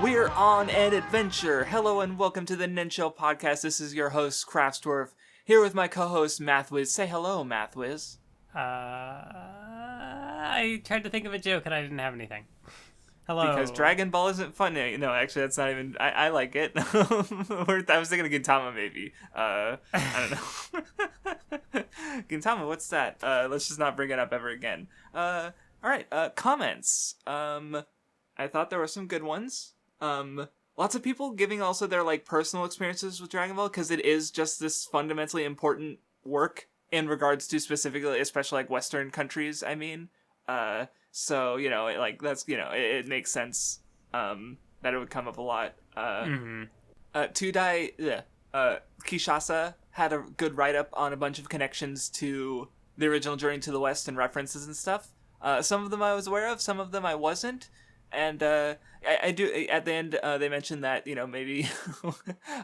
We're on an adventure. Hello and welcome to the Nen Show Podcast. This is your host, Craftsdwarf, here with my co-host, Mathwiz. Say hello, Mathwiz. I tried to think of a joke and I didn't have anything. Hello. Because Dragon Ball isn't funny. No, actually, that's not even... I like it. I was thinking of Gintama, maybe. I don't know. Gintama, what's that? Let's just not bring it up ever again. Alright, comments. I thought there were some good ones. Lots of people giving also their, like, personal experiences with Dragon Ball, because it is just this fundamentally important work in regards to specifically, especially, like, Western countries, I mean. So, you know, that's, you know, it makes sense, that it would come up a lot. Kishasa had a good write-up on a bunch of connections to the original Journey to the West and references and stuff. Some of them I was aware of, some of them I wasn't. And, I do, at the end, they mentioned that, you know, maybe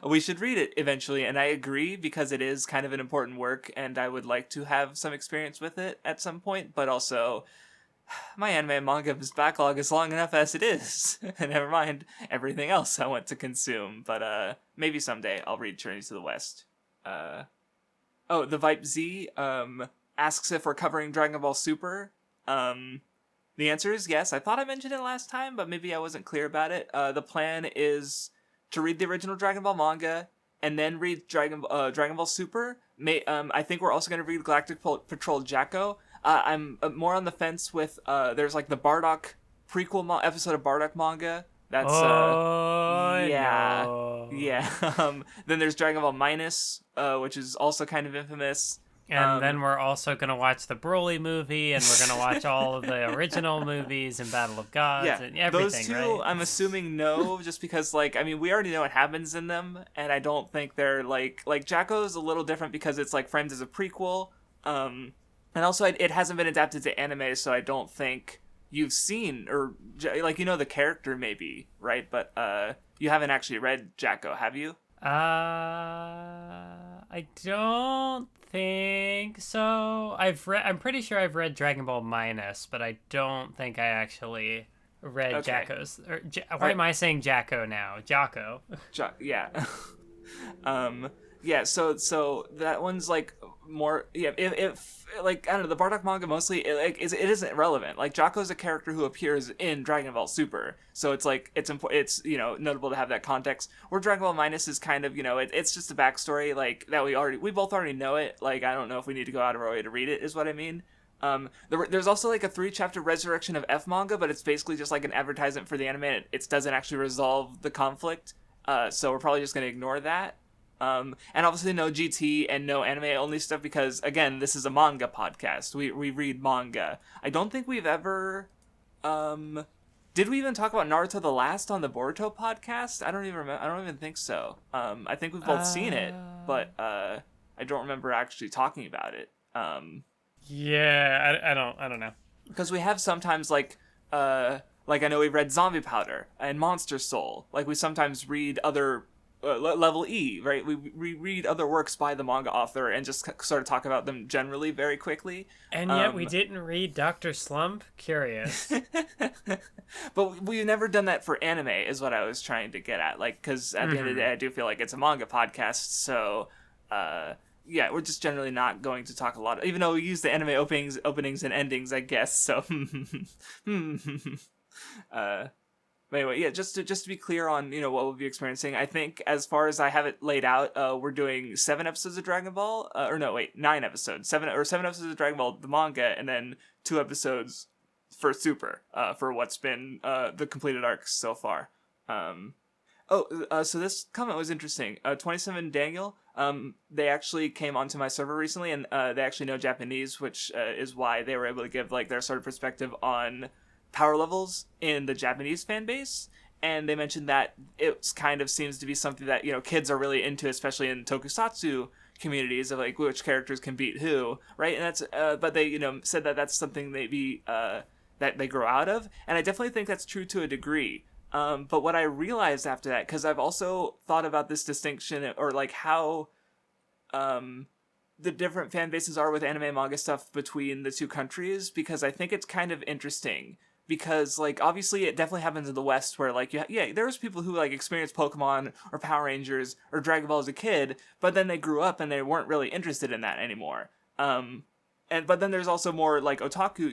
we should read it eventually, and I agree, because it is kind of an important work, and I would like to have some experience with it at some point, but also, my anime and manga backlog is long enough as it is, and never mind everything else I want to consume, but, maybe someday I'll read Journey to the West. The Vipe Z, asks if we're covering Dragon Ball Super. The answer is yes. I thought I mentioned it last time, but maybe I wasn't clear about it. The plan is to read the original Dragon Ball manga and then read Dragon Ball Super. I think we're also going to read Galactic Patrol Jacko. I'm more on the fence with there's like the Bardock prequel episode of Bardock manga. That's yeah. No. Yeah. Then there's Dragon Ball Minus, which is also kind of infamous. And then we're also going to watch the Broly movie, and we're going to watch all of the original movies and Battle of Gods and everything, those two, right? I'm assuming no, just because, like, I mean, we already know what happens in them, and I don't think they're, like Jacko's a little different because it's, like, Friends is a prequel, and also it hasn't been adapted to anime, so I don't think you've seen, or, like, you know the character maybe, right? But, you haven't actually read Jacko, have you? I don't think so. I'm pretty sure I've read Dragon Ball Minus, but I don't think I actually read Jacko's. Why am I saying Jacko now? Jocko. Yeah. Yeah, so that one's like more, yeah, if like, I don't know, the Bardock manga mostly, it isn't relevant. Like, Jocko's a character who appears in Dragon Ball Super, so it's like, it's you know, notable to have that context. Where Dragon Ball Minus is kind of, you know, it's just a backstory, like, that we both already know it. Like, I don't know if we need to go out of our way to read it, is what I mean. There's also like a 3-chapter Resurrection of F manga, but it's basically just like an advertisement for the anime, and it doesn't actually resolve the conflict, so we're probably just going to ignore that. And obviously no GT and no anime only stuff, because again, this is a manga podcast. We read manga. I don't think we've ever, did we even talk about Naruto the Last on the Boruto podcast? I don't even remember. I don't even think so. I think we've both seen it, but, I don't remember actually talking about it. Yeah, I don't know. Because we have sometimes like I know we've read Zombie Powder and Monster Soul. Like, we sometimes read other Level E, right? We read other works by the manga author and just sort of talk about them generally very quickly. And yet we didn't read Dr. Slump? Curious. But we've never done that for anime, is what I was trying to get at. Like, because at the end of the day, I do feel like it's a manga podcast, so, yeah, we're just generally not going to talk a lot, even though we use the anime openings and endings, I guess, so. But anyway, yeah, just to be clear on, you know, what we'll be experiencing, I think as far as I have it laid out, we're doing 7 episodes of Dragon Ball, 9 episodes, 7 episodes of Dragon Ball, the manga, and then 2 episodes for Super, for what's been, the completed arcs so far. So this comment was interesting. 27 Daniel, they actually came onto my server recently, and, they actually know Japanese, which, is why they were able to give, like, their sort of perspective on power levels in the Japanese fan base, and they mentioned that it kind of seems to be something that, you know, kids are really into, especially in tokusatsu communities, of like which characters can beat who, right? And that's but they, you know, said that that's something maybe that they grow out of, and I definitely think that's true to a degree. But what I realized after that, because I've also thought about this distinction, or like how the different fan bases are with anime and manga stuff between the two countries, because I think it's kind of interesting because like obviously it definitely happens in the West where like there was people who like experienced Pokemon or Power Rangers or Dragon Ball as a kid, but then they grew up and they weren't really interested in that anymore. But then there's also more like otaku,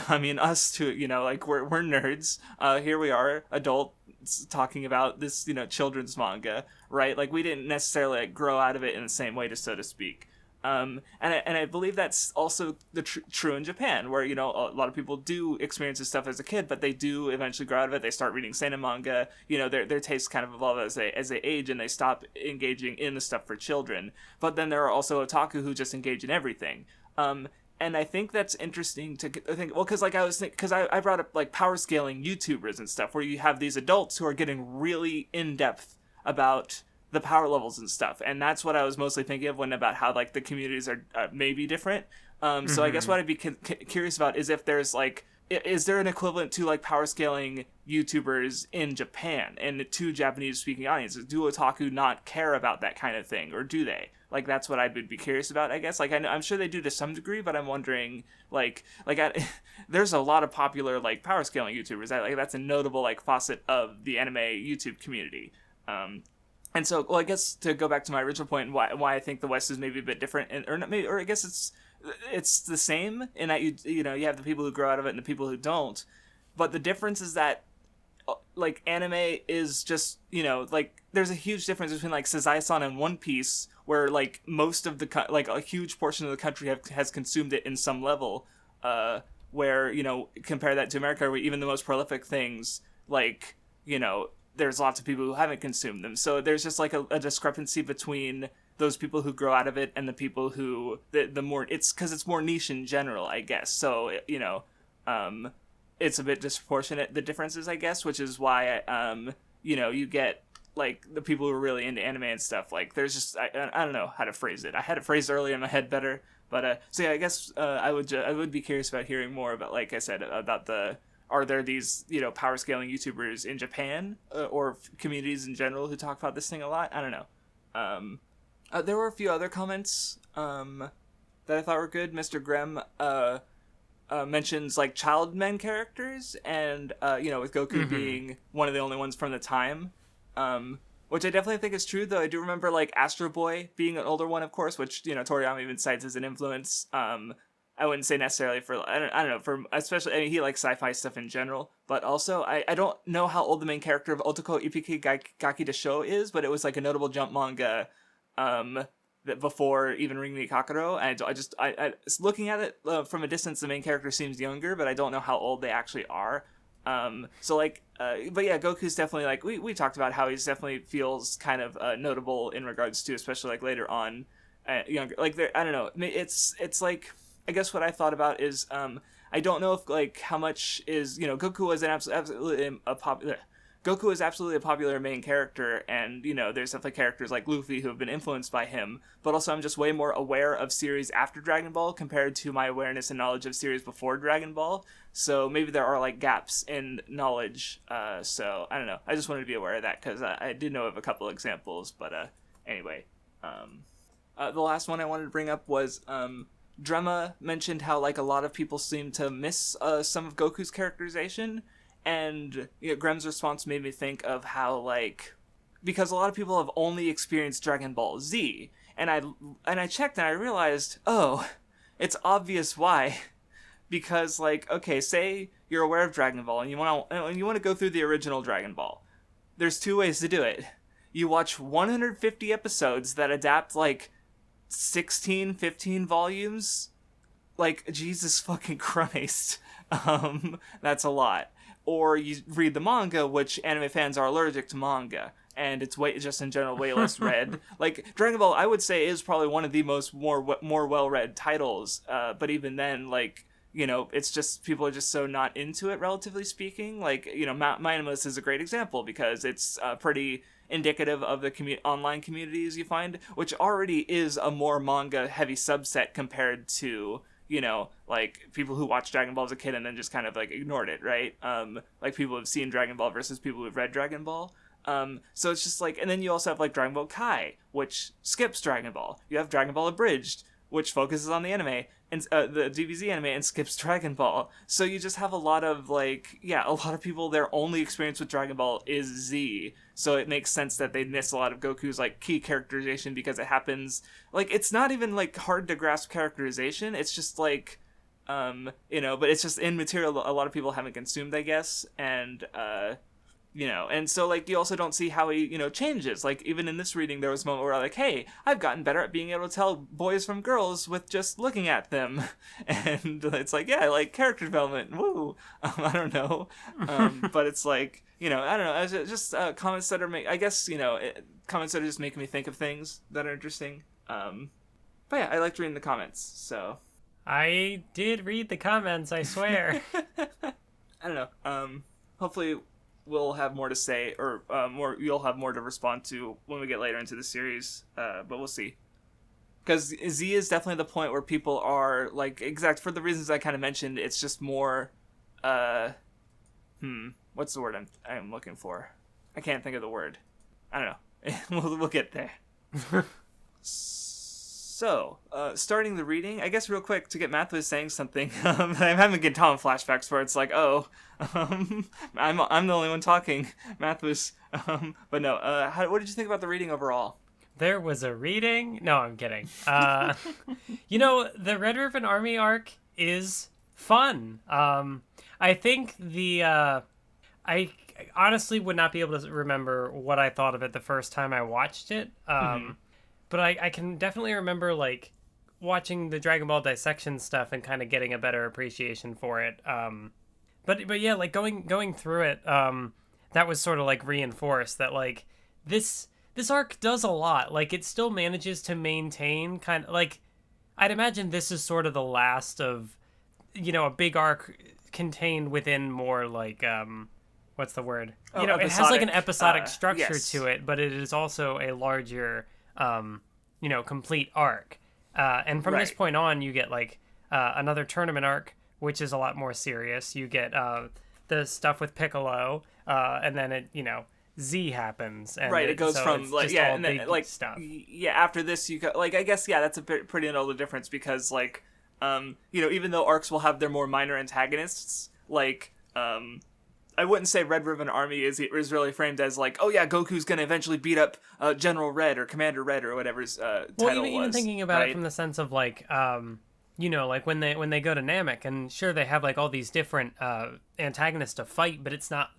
I mean us too, like we're nerds. Here we are, adults talking about this, children's manga, right? Like we didn't necessarily like grow out of it in the same way, so to speak. And I believe that's also true in Japan, where, a lot of people do experience this stuff as a kid, but they do eventually grow out of it. They start reading seinen manga, their tastes kind of evolve as they age, and they stop engaging in the stuff for children. But then there are also otaku who just engage in everything. And I think that's interesting to think, well, because I brought up like power scaling YouTubers and stuff, where you have these adults who are getting really in depth about the power levels and stuff, and that's what I was mostly thinking of when about how like the communities are maybe different. So I guess what I'd be curious about is if there's like, is there an equivalent to like power scaling YouTubers in Japan and to Japanese speaking audiences? Do otaku not care about that kind of thing, or do they? Like that's what I would be curious about, I guess. Like I'm sure they do to some degree, but I'm wondering there's a lot of popular like power scaling YouTubers. That's a notable like facet of the anime YouTube community. And so, well, I guess to go back to my original point, why I think the West is maybe a bit different, or I guess it's the same in that you have the people who grow out of it and the people who don't, but the difference is that like anime is just like there's a huge difference between like Sazai-san and One Piece, where like most of the like a huge portion of the country has consumed it in some level, where compare that to America, where even the most prolific things like there's lots of people who haven't consumed them. So there's just like a discrepancy between those people who grow out of it and the people who the more, it's because it's more niche in general, I guess. So it's a bit disproportionate, the differences, I guess, which is why you get like the people who are really into anime and stuff. Like there's just I don't know how to phrase it. I had it phrased earlier in my head better, but so yeah, I guess I would be curious about hearing more about, like I said, about are there these power scaling YouTubers in Japan or communities in general who talk about this thing a lot? I don't know. There were a few other comments that I thought were good. Mr. Grem mentions like child men characters, and with Goku being one of the only ones from the time, which I definitely think is true. Though I do remember like Astro Boy being an older one, of course, which Toriyama even cites as an influence. I wouldn't say necessarily for, I don't know, for especially, I mean, he likes sci-fi stuff in general, but also, I don't know how old the main character of Otoko Ippiki Gaki Desho is, but it was like a notable jump manga, that before even Ring ni Kakaro, and I looking at it from a distance, the main character seems younger, but I don't know how old they actually are. So like, but yeah, Goku's definitely like, we talked about how he's definitely feels kind of notable in regards to, especially like later on, younger, like there, I don't know, it's like, I guess what I thought about is, I don't know if like how much is, Goku was an absolutely a popular main character, and there's definitely characters like Luffy who have been influenced by him, but also I'm just way more aware of series after Dragon Ball compared to my awareness and knowledge of series before Dragon Ball, so maybe there are like gaps in knowledge, so I don't know, I just wanted to be aware of that because I did know of a couple examples, but anyway, the last one I wanted to bring up was Drema mentioned how like a lot of people seem to miss some of Goku's characterization, and Grem's response made me think of how like, because a lot of people have only experienced Dragon Ball Z, and I checked and I realized, oh, it's obvious why. Because like, okay, say you're aware of Dragon Ball and you want to go through the original Dragon Ball. There's two ways to do it. You watch 150 episodes that adapt like 16, 15 volumes. Like, Jesus fucking Christ. That's a lot. Or you read the manga, which anime fans are allergic to manga, and it's just in general way less read. Like, Dragon Ball, I would say, is probably one of the more well-read titles, but even then, like, it's just, people are just so not into it, relatively speaking. Like, Minimalist is a great example, because it's pretty indicative of the online communities you find, which already is a more manga-heavy subset compared to, like, people who watched Dragon Ball as a kid and then just kind of, like, ignored it, right? Like, people who have seen Dragon Ball versus people who've read Dragon Ball. So it's just, like, and then you also have, like, Dragon Ball Kai, which skips Dragon Ball. You have Dragon Ball Abridged, which focuses on the anime and the DBZ anime and skips Dragon Ball. So you just have a lot of like, a lot of people, their only experience with Dragon Ball is Z. So it makes sense that they miss a lot of Goku's like key characterization, because it happens like, it's not even like hard to grasp characterization. It's just like, but it's just in material a lot of people haven't consumed, I guess. And, and so, like, you also don't see how he, changes. Like, even in this reading, there was a moment where, like, hey, I've gotten better at being able to tell boys from girls with just looking at them. And it's like, yeah, like, character development, woo. I don't know. But it's like, I don't know. It's just comments that are, I guess, comments that are just making me think of things that are interesting. But yeah, I liked reading the comments, so. I did read the comments, I swear. I don't know. Hopefully we'll have more to say, or you'll have more to respond to when we get later into the series, but we'll see. Because Z is definitely the point where people are, like, exact for the reasons I kind of mentioned, it's just more, what's the word I'm looking for? I can't think of the word. I don't know. we'll get there. So, starting the reading, I guess real quick to get Mathwiz saying something. I'm having Gintama flashbacks where it's like, I'm the only one talking, Mathwiz. But no, what did you think about the reading overall? There was a reading? No, I'm kidding. The Red Ribbon Army arc is fun. I think I honestly would not be able to remember what I thought of it the first time I watched it. But I can definitely remember, like, watching the Dragon Ball dissection stuff and kind of getting a better appreciation for it. But yeah, like, going through it, that was sort of, like, reinforced that, like, this arc does a lot. Like, it still manages to maintain kind of, like, I'd imagine this is sort of the last of, a big arc contained within more, like, what's the word? Episodic, it has, like, an episodic structure yes. to it, but it is also a larger... complete arc. And from this point on, you get, like, another tournament arc, which is a lot more serious. You get the stuff with Piccolo, and then it, Z happens. And it goes so from, like, and then, like, stuff. Yeah, after this, you go, like, I guess, yeah, that's a pretty notable difference, because, like, even though arcs will have their more minor antagonists, like, I wouldn't say Red Ribbon Army is really framed as like, oh yeah, Goku's gonna eventually beat up General Red or Commander Red or whatever's title was. Even thinking about it from the sense of like, like when they go to Namek, and sure they have like all these different antagonists to fight, but it's not,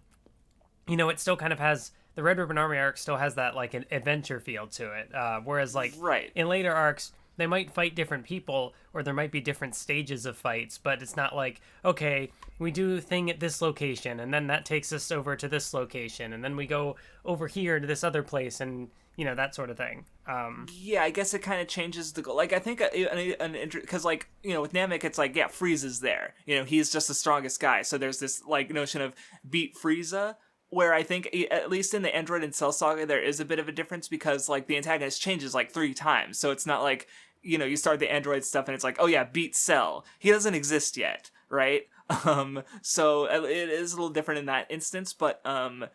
it still kind of has the Red Ribbon Army arc still has that like an adventure feel to it. Whereas like in later arcs, they might fight different people, or there might be different stages of fights, but it's not like, okay, we do a thing at this location, and then that takes us over to this location, and then we go over here to this other place, and, that sort of thing. Yeah, I guess it kind of changes the goal. Like, I think, because, like, with Namek, it's like, yeah, Frieza's there. He's just the strongest guy, so there's this, like, notion of beat Frieza, where I think, at least in the Android and Cell Saga, there is a bit of a difference, because, like, the antagonist changes, like, 3 times, so it's not like... you start the Android stuff and it's like, oh yeah, beat Cell. He doesn't exist yet, right? So it is a little different in that instance, but, I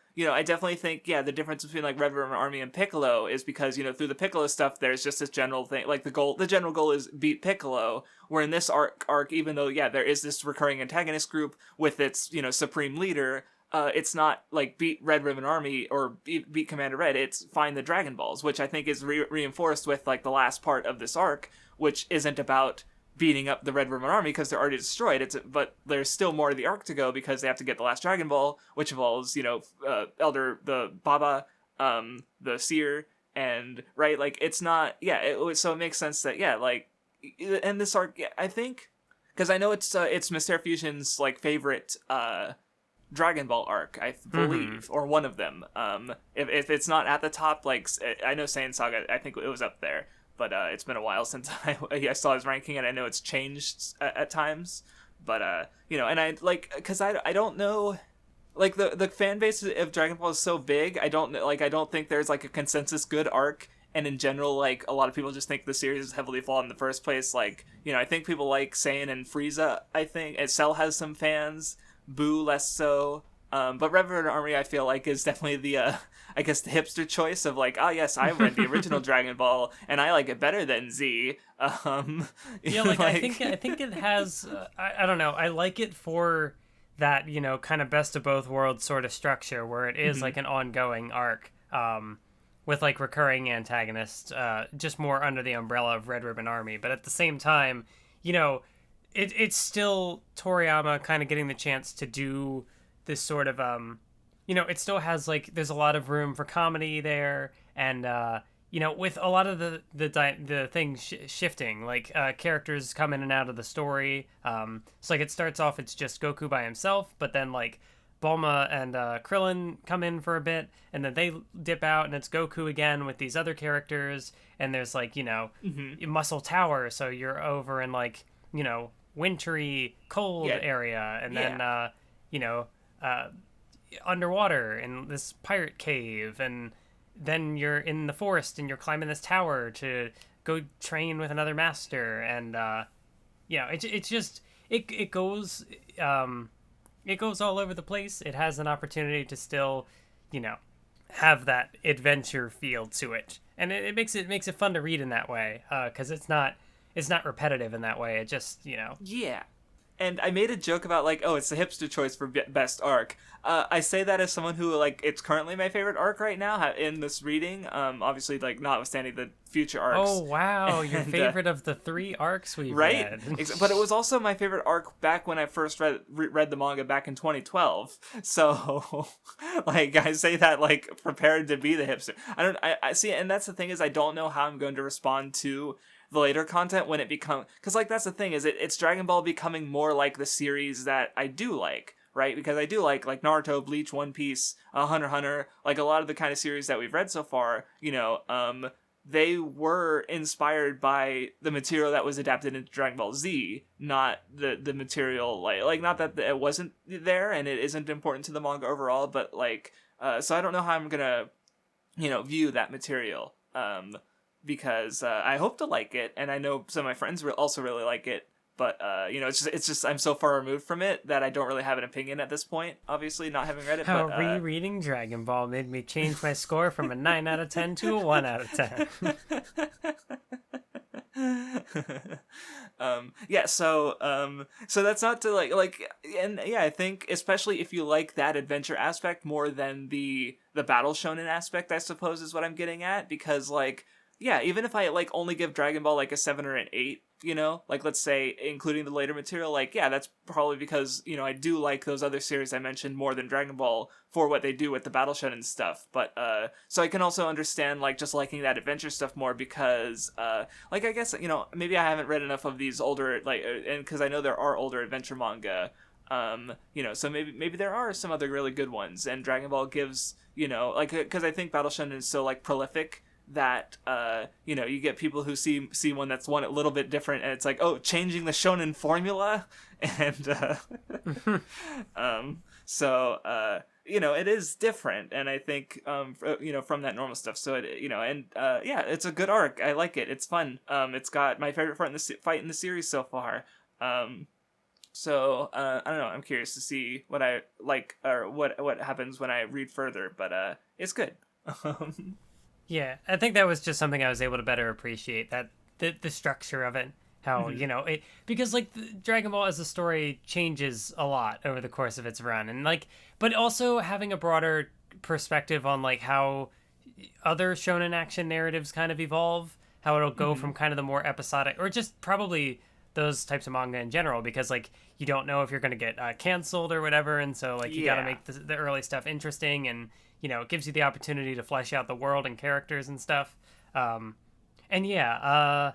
definitely think, yeah, the difference between, like, Red Ribbon Army and Piccolo is because, through the Piccolo stuff, there's just this general thing, like, the general goal is beat Piccolo, where in this arc, even though, yeah, there is this recurring antagonist group with its, supreme leader, it's not like beat Red Ribbon Army or beat Commander Red. It's find the Dragon Balls, which I think is reinforced with like the last part of this arc, which isn't about beating up the Red Ribbon Army because they're already destroyed. But there's still more of the arc to go because they have to get the last Dragon Ball, which involves Elder the Baba, the Seer, and like it's not so it makes sense that like and this arc I think because I know it's Mysteria Fusion's like favorite Dragon Ball arc, I believe, or one of them. If it's not at the top, like I know Saiyan Saga, I think it was up there, but it's been a while since I saw his ranking, and I know it's changed at times. But and I like because I don't know, like the fan base of Dragon Ball is so big. I don't think there's like a consensus good arc, and in general, like a lot of people just think the series is heavily flawed in the first place. Like I think people like Saiyan and Frieza. I think and Cell has some fans. Boo less so, But Red Ribbon Army, I feel like, is definitely the, I guess, the hipster choice of like, oh yes, I read the original Dragon Ball, and I like it better than Z. Yeah, like, I think it has, I don't know, I like it for that, you know, kind of best of both worlds sort of structure, where it is like an ongoing arc, with like recurring antagonists, just more under the umbrella of Red Ribbon Army. But at the same time, you know, it's still Toriyama kind of getting the chance to do this sort of, you know, it still has like, there's a lot of room for comedy there, and you know, with a lot of the things shifting, like characters come in and out of the story. So like it starts off, it's just Goku by himself, but then like Bulma and Krillin come in for a bit, and then they dip out, and it's Goku again with these other characters, and there's like, you know, Muscle Tower, so you're over in like, you know, wintry, cold area, and then, you know, underwater in this pirate cave, and then you're in the forest, and you're climbing this tower to go train with another master, and, you know, it's just, it goes... it goes all over the place. It has an opportunity to still, you know, have that adventure feel to it, and it makes it fun to read in that way, because it's not repetitive in that way. It just, you know. Yeah. And I made a joke about, like, oh, it's the hipster choice for best arc. I say that as someone who, like, it's currently my favorite arc right now in this reading. Obviously, like, notwithstanding the future arcs. Oh, wow. And, your favorite of the 3 arcs we've read. But it was also my favorite arc back when I first read the manga back in 2012. So, like, I say that, like, prepared to be the hipster. I see, and that's the thing is I don't know how I'm going to respond to the later content when it becomes, because like that's the thing is it's Dragon Ball becoming more like the series that I do like, right? Because I do like Naruto, Bleach, One Piece, Hunter x Hunter, like a lot of the kind of series that we've read so far, you know, they were inspired by the material that was adapted into Dragon Ball Z, not the material like not that it wasn't there and it isn't important to the manga overall, but like so I don't know how I'm gonna, you know, view that material, because I hope to like it, and I know some of my friends also really like it, but you know, it's just I'm so far removed from it that I don't really have an opinion at this point, obviously, not having read it. How rereading Dragon Ball made me change my score from a 9 out of 10 to a 1 out of 10. So that's not to like, and yeah, I think especially if you like that adventure aspect more than the battle shonen aspect, I suppose is what I'm getting at, because like, yeah, even if I like only give Dragon Ball like a 7 or an 8, you know, like let's say including the later material, like yeah, that's probably because, you know, I do like those other series I mentioned more than Dragon Ball for what they do with the battle shonen stuff. But so I can also understand like just liking that adventure stuff more because like I guess, you know, maybe I haven't read enough of these older like and because I know there are older adventure manga, you know, so maybe there are some other really good ones, and Dragon Ball gives, you know, like because I think battle shonen is so like prolific that you know, you get people who see one that's one a little bit different, and it's like, oh, changing the shonen formula, and so you know, it is different, and I think you know, from that normal stuff, so it, you know, and yeah, it's a good arc. I like it. It's fun. It's got my favorite fight in the series so far. So I don't know, I'm curious to see what I like or what happens when I read further, but it's good. Yeah, I think that was just something I was able to better appreciate, that the structure of it, how, you know, it, because like Dragon Ball as a story changes a lot over the course of its run, and like, but also having a broader perspective on like how other shonen action narratives kind of evolve, how it'll go from kind of the more episodic, or just probably those types of manga in general, because like you don't know if you're going to get canceled or whatever, and so like you got to make the early stuff interesting, and you know, it gives you the opportunity to flesh out the world and characters and stuff. And yeah,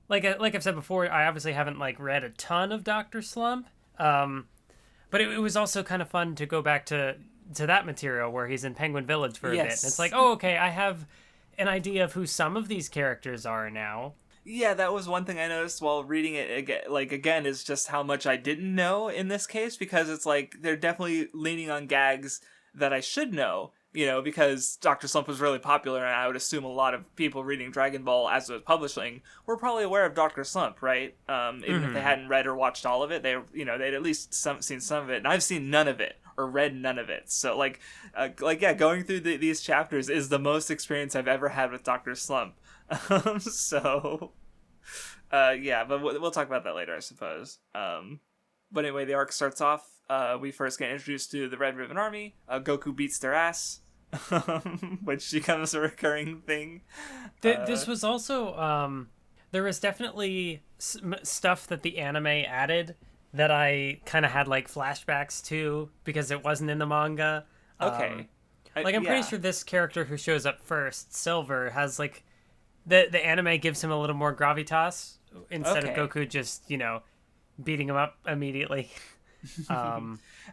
like I've said before, I obviously haven't like read a ton of Dr. Slump, but it was also kind of fun to go back to that material where he's in Penguin Village for a bit. And it's like, oh, okay, I have an idea of who some of these characters are now. Yeah, that was one thing I noticed while reading it again, is just how much I didn't know in this case, because it's like they're definitely leaning on gags that I should know, you know, because Dr. Slump was really popular, and I would assume a lot of people reading Dragon Ball as it was publishing were probably aware of Dr. Slump, right? Even if they hadn't read or watched all of it, they'd at least seen some of it, and I've seen none of it, or read none of it. So going through these chapters is the most experience I've ever had with Dr. Slump. But we'll talk about that later, I suppose. But anyway, the arc starts off. We first get introduced to the Red Ribbon Army. Goku beats their ass, which becomes a recurring thing. This was also there was definitely stuff that the anime added that I kind of had like flashbacks to because it wasn't in the manga. Okay. I'm pretty sure this character who shows up first, Silver, has like the anime gives him a little more gravitas instead of Goku just, beating him up immediately.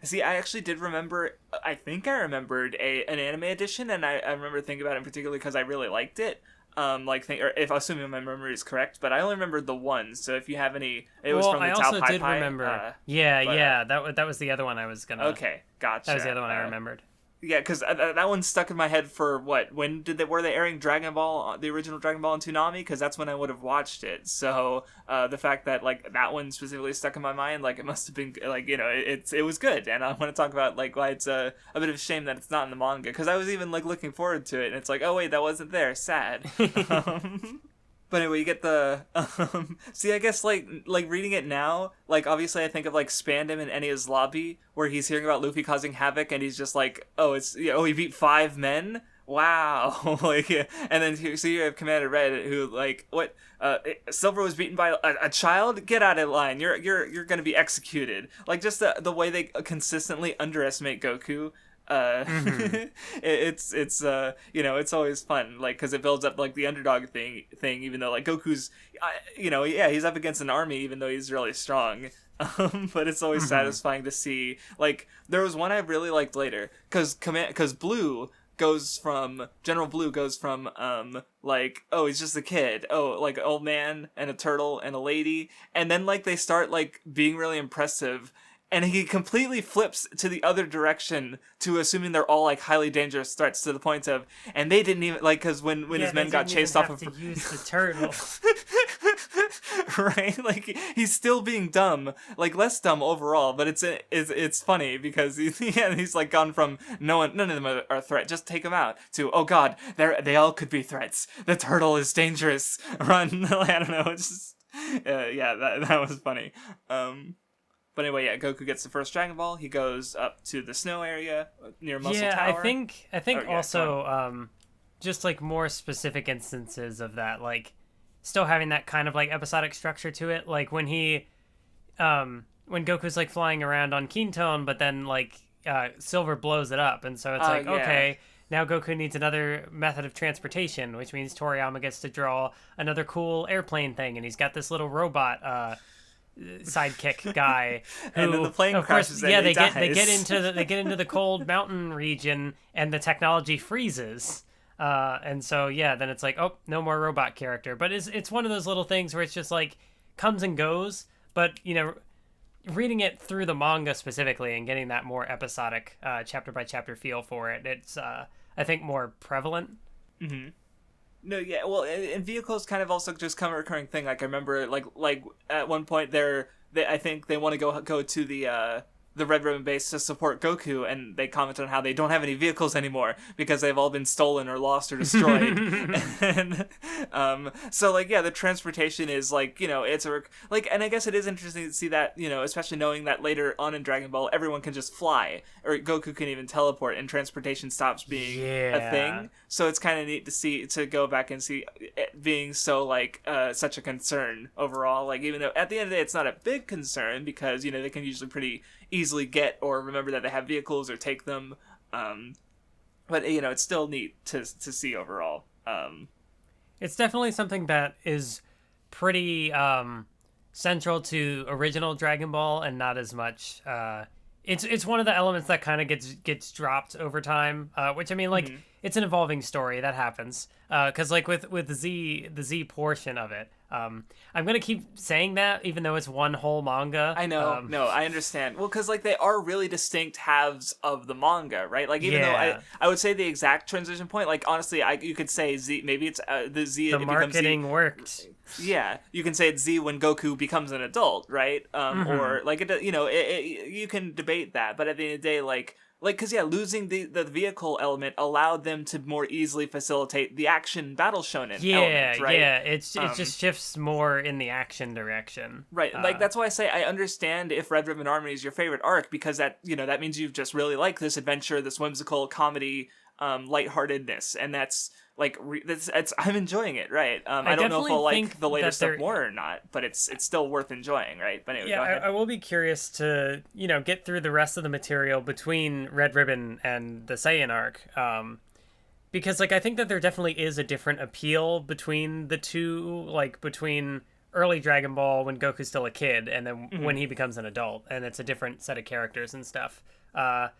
See, I actually did remember, I think I remembered an anime edition, and I remember thinking about it in particular because I really liked it. If assuming my memory is correct, but I only remembered the one. So if you have any, it was from the Tao Pai Pai. Remember. That was the other one I was gonna. Okay, gotcha. That was the other one I remembered. Yeah, because that one stuck in my head for what? When were they airing Dragon Ball, the original Dragon Ball on Toonami? Because that's when I would have watched it. So the fact that that one specifically stuck in my mind, it must have been it was good. And I want to talk about why it's a bit of a shame that it's not in the manga, because I was even looking forward to it, and it's oh wait, that wasn't there. Sad. But anyway, you get the see, I guess reading it now, obviously I think of Spandam in Enia's lobby, where he's hearing about Luffy causing havoc, and he's just he beat 5 men. Wow. And then you have Commander Red, who what Silver was beaten by a child. Get out of line. You're gonna be executed. Just the way they consistently underestimate Goku. It's always fun, because it builds up the underdog thing, even though Goku's he's up against an army, even though he's really strong. But it's always satisfying to see. There was one I really liked later, because General Blue goes from he's just a kid, an old man and a turtle and a lady, and then they start being really impressive. And he completely flips to the other direction to assuming they're all highly dangerous threats, to the point of, and they didn't even when his men got chased off of. To use the turtle. Right, he's still being dumb, less dumb overall, but it's funny because he's gone from none of them are a threat, just take them out, to oh god, they all could be threats. The turtle is dangerous. Run. I don't know. It's just that was funny. But anyway, Goku gets the first Dragon Ball. He goes up to the snow area near Muscle Tower. I think also just more specific instances of that, still having that kind of episodic structure to it. When he when Goku's flying around on Kintone, but then Silver blows it up, and so it's okay, now Goku needs another method of transportation, which means Toriyama gets to draw another cool airplane thing, and he's got this little robot sidekick guy who, and then the plane crashes. They get into the cold mountain region, and the technology freezes, and so then it's no more robot character. But it's one of those little things where it's just comes and goes. But reading it through the manga specifically and getting that more episodic chapter by chapter feel for it, it's I think more prevalent. Mm-hmm. No, yeah, well, and vehicles kind of also just come a recurring thing. I remember, at one point, I think they want to go to the Red Ribbon base to support Goku, and they comment on how they don't have any vehicles anymore because they've all been stolen or lost or destroyed. And the transportation is it's and I guess it is interesting to see that, especially knowing that later on in Dragon Ball everyone can just fly, or Goku can even teleport, and transportation stops being a thing. So it's kind of neat to go back and see it being so such a concern overall. Even though at the end of the day it's not a big concern, because they can usually pretty easily get or remember that they have vehicles or take them, but it's still neat to see overall. It's definitely something that is pretty central to original Dragon Ball, and not as much it's one of the elements that kind of gets dropped over time, which I mean it's an evolving story that happens, because with the Z portion of it, I'm gonna keep saying that even though it's one whole manga. I know. No, I understand. Well, because like they are really distinct halves of the manga, right? Like even though I would say the exact transition point, like honestly, you could say Z. Maybe it's the Z. The marketing Z. worked. Yeah, you can say it's Z when Goku becomes an adult, right? Or like you can debate that, but at the end of the day, like because losing the vehicle element allowed them to more easily facilitate the action battle shonen element, right? Yeah, it just shifts more in the action direction, right? Like that's why I say I understand if Red Ribbon Army is your favorite arc, because that that means you've just really liked this adventure, this whimsical comedy, lightheartedness, and that's like I'm enjoying it, right? I don't know if I'll like the later stuff more or not, but it's still worth enjoying, right? But anyway, go ahead. I will be curious to get through the rest of the material between Red Ribbon and the Saiyan arc, because like I think that there definitely is a different appeal between the two, like between early Dragon Ball when Goku's still a kid and then when he becomes an adult, and it's a different set of characters and stuff. But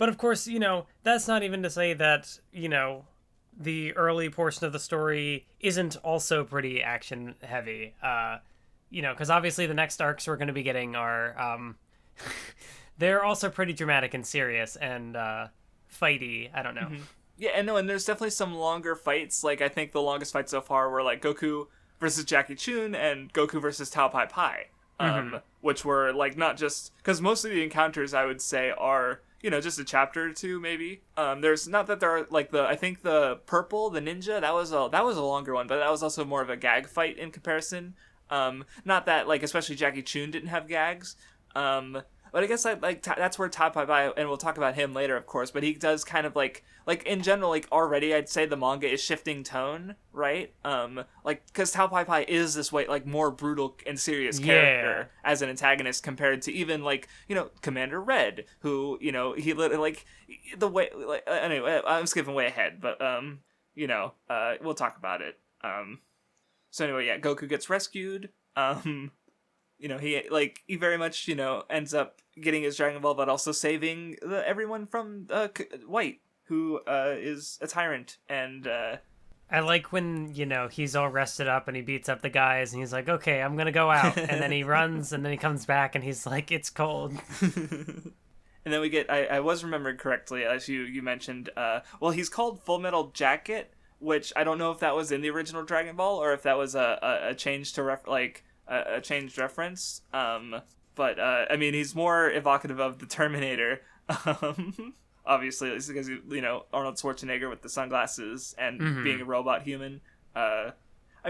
of course, that's not even to say that the early portion of the story isn't also pretty action heavy, because obviously the next arcs we're going to be getting are they're also pretty dramatic and serious and fighty. I don't know. Yeah, and there's definitely some longer fights. Like I think the longest fights so far were like Goku versus Jackie Chun and Goku versus Tao Pai Pai, which were like not just because most of the encounters I would say are just a chapter or two, maybe. There's not that there are like I think the purple, the ninja, that was a longer one, but that was also more of a gag fight in comparison. Not that like especially Jackie Chun didn't have gags. But I guess that's where Tao Pai Pai, and we'll talk about him later, of course. But he does kind of like in general, like already, I'd say the manga is shifting tone, right? Because Tao Pai Pai is this way, like more brutal and serious character as an antagonist compared to even like Commander Red, who he like the way anyway. I'm skipping way ahead, but we'll talk about it. So anyway, Goku gets rescued. He very much, ends up getting his Dragon Ball, but also saving everyone from White, who is a tyrant. And I like when, he's all rested up and he beats up the guys and he's like, okay, I'm going to go out. And then he runs and then he comes back and he's like, it's cold. And then we get, I was remembered correctly, as you mentioned, he's called Full Metal Jacket, which I don't know if that was in the original Dragon Ball or if that was a change to a changed reference, but I mean he's more evocative of the Terminator, obviously it's because Arnold Schwarzenegger with the sunglasses and being a robot human. I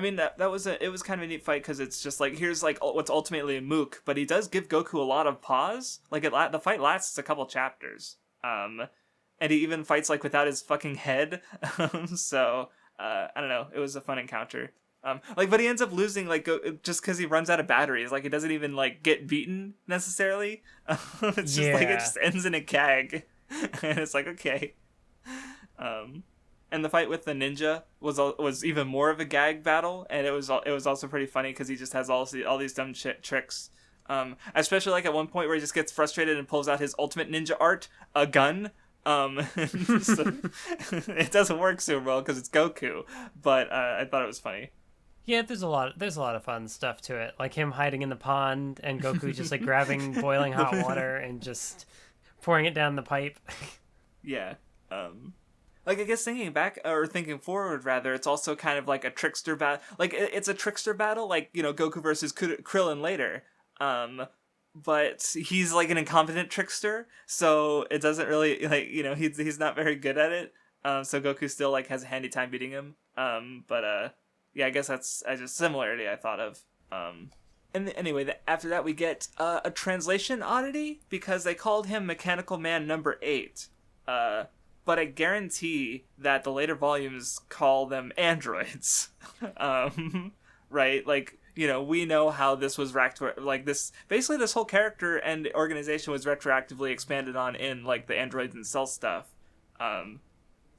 mean it was kind of a neat fight because it's just like here's like what's ultimately a mook, but he does give Goku a lot of pause. Like the fight lasts a couple chapters, and he even fights like without his fucking head. So I don't know, it was a fun encounter. But he ends up losing just because he runs out of batteries. Like, he doesn't even get beaten necessarily. It's just it just ends in a gag, and it's like okay. And the fight with the ninja was even more of a gag battle, and it was also pretty funny because he just has all these dumb tricks. Especially at one point where he just gets frustrated and pulls out his ultimate ninja art, a gun. So, it doesn't work so well because it's Goku, but I thought it was funny. Yeah, there's a lot of fun stuff to it, like him hiding in the pond and Goku just grabbing boiling hot water and just pouring it down the pipe. Yeah. I guess thinking forward rather, it's also kind of like a trickster battle. Like it's a trickster battle, Goku versus Krillin later. But he's like an incompetent trickster, so it doesn't really he's not very good at it. So Goku still has a handy time beating him. Yeah, I guess that's just a similarity I thought of. And anyway, after that we get a translation oddity because they called him Mechanical Man number 8. But I guarantee that the later volumes call them androids. Right? We know how this was basically this whole character and organization was retroactively expanded on in the androids and cell stuff.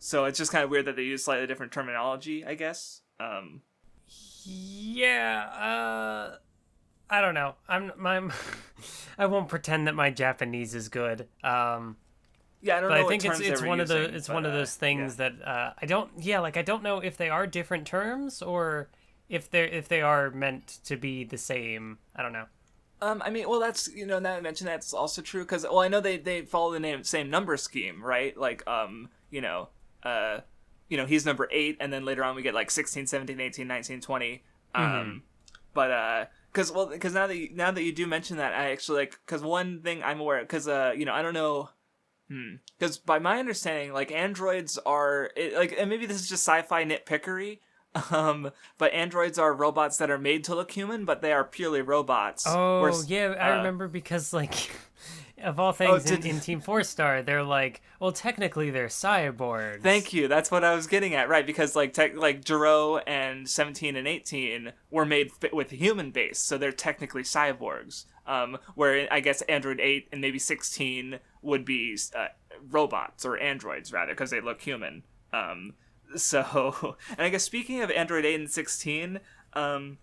So it's just kind of weird that they use slightly different terminology, I guess. I don't know. I won't pretend that my Japanese is good. Yeah, I don't know. But I think it's one of those things that I don't know if they are different terms or if they are meant to be the same. I don't know. I mean, well, that's, now that I mention that's also true, because, well, I know they follow the same number scheme, right? Like, he's number 8, and then later on we get, like, 16, 17, 18, 19, 20. But, because now that you do mention that, I actually, like, because one thing I'm aware of, because, I don't know, because by my understanding, like, androids are, and maybe this is just sci-fi nitpickery, but androids are robots that are made to look human, but they are purely robots. Oh, yeah, I remember because, like, of all things, in Team 4-Star, they're like, well, technically they're cyborgs. Thank you, that's what I was getting at, right, because, like, Jiro and 17 and 18 were made with a human base, so they're technically cyborgs, where I guess Android 8 and maybe 16 would be robots, or androids, rather, because they look human. So, and I guess speaking of Android 8 and 16, it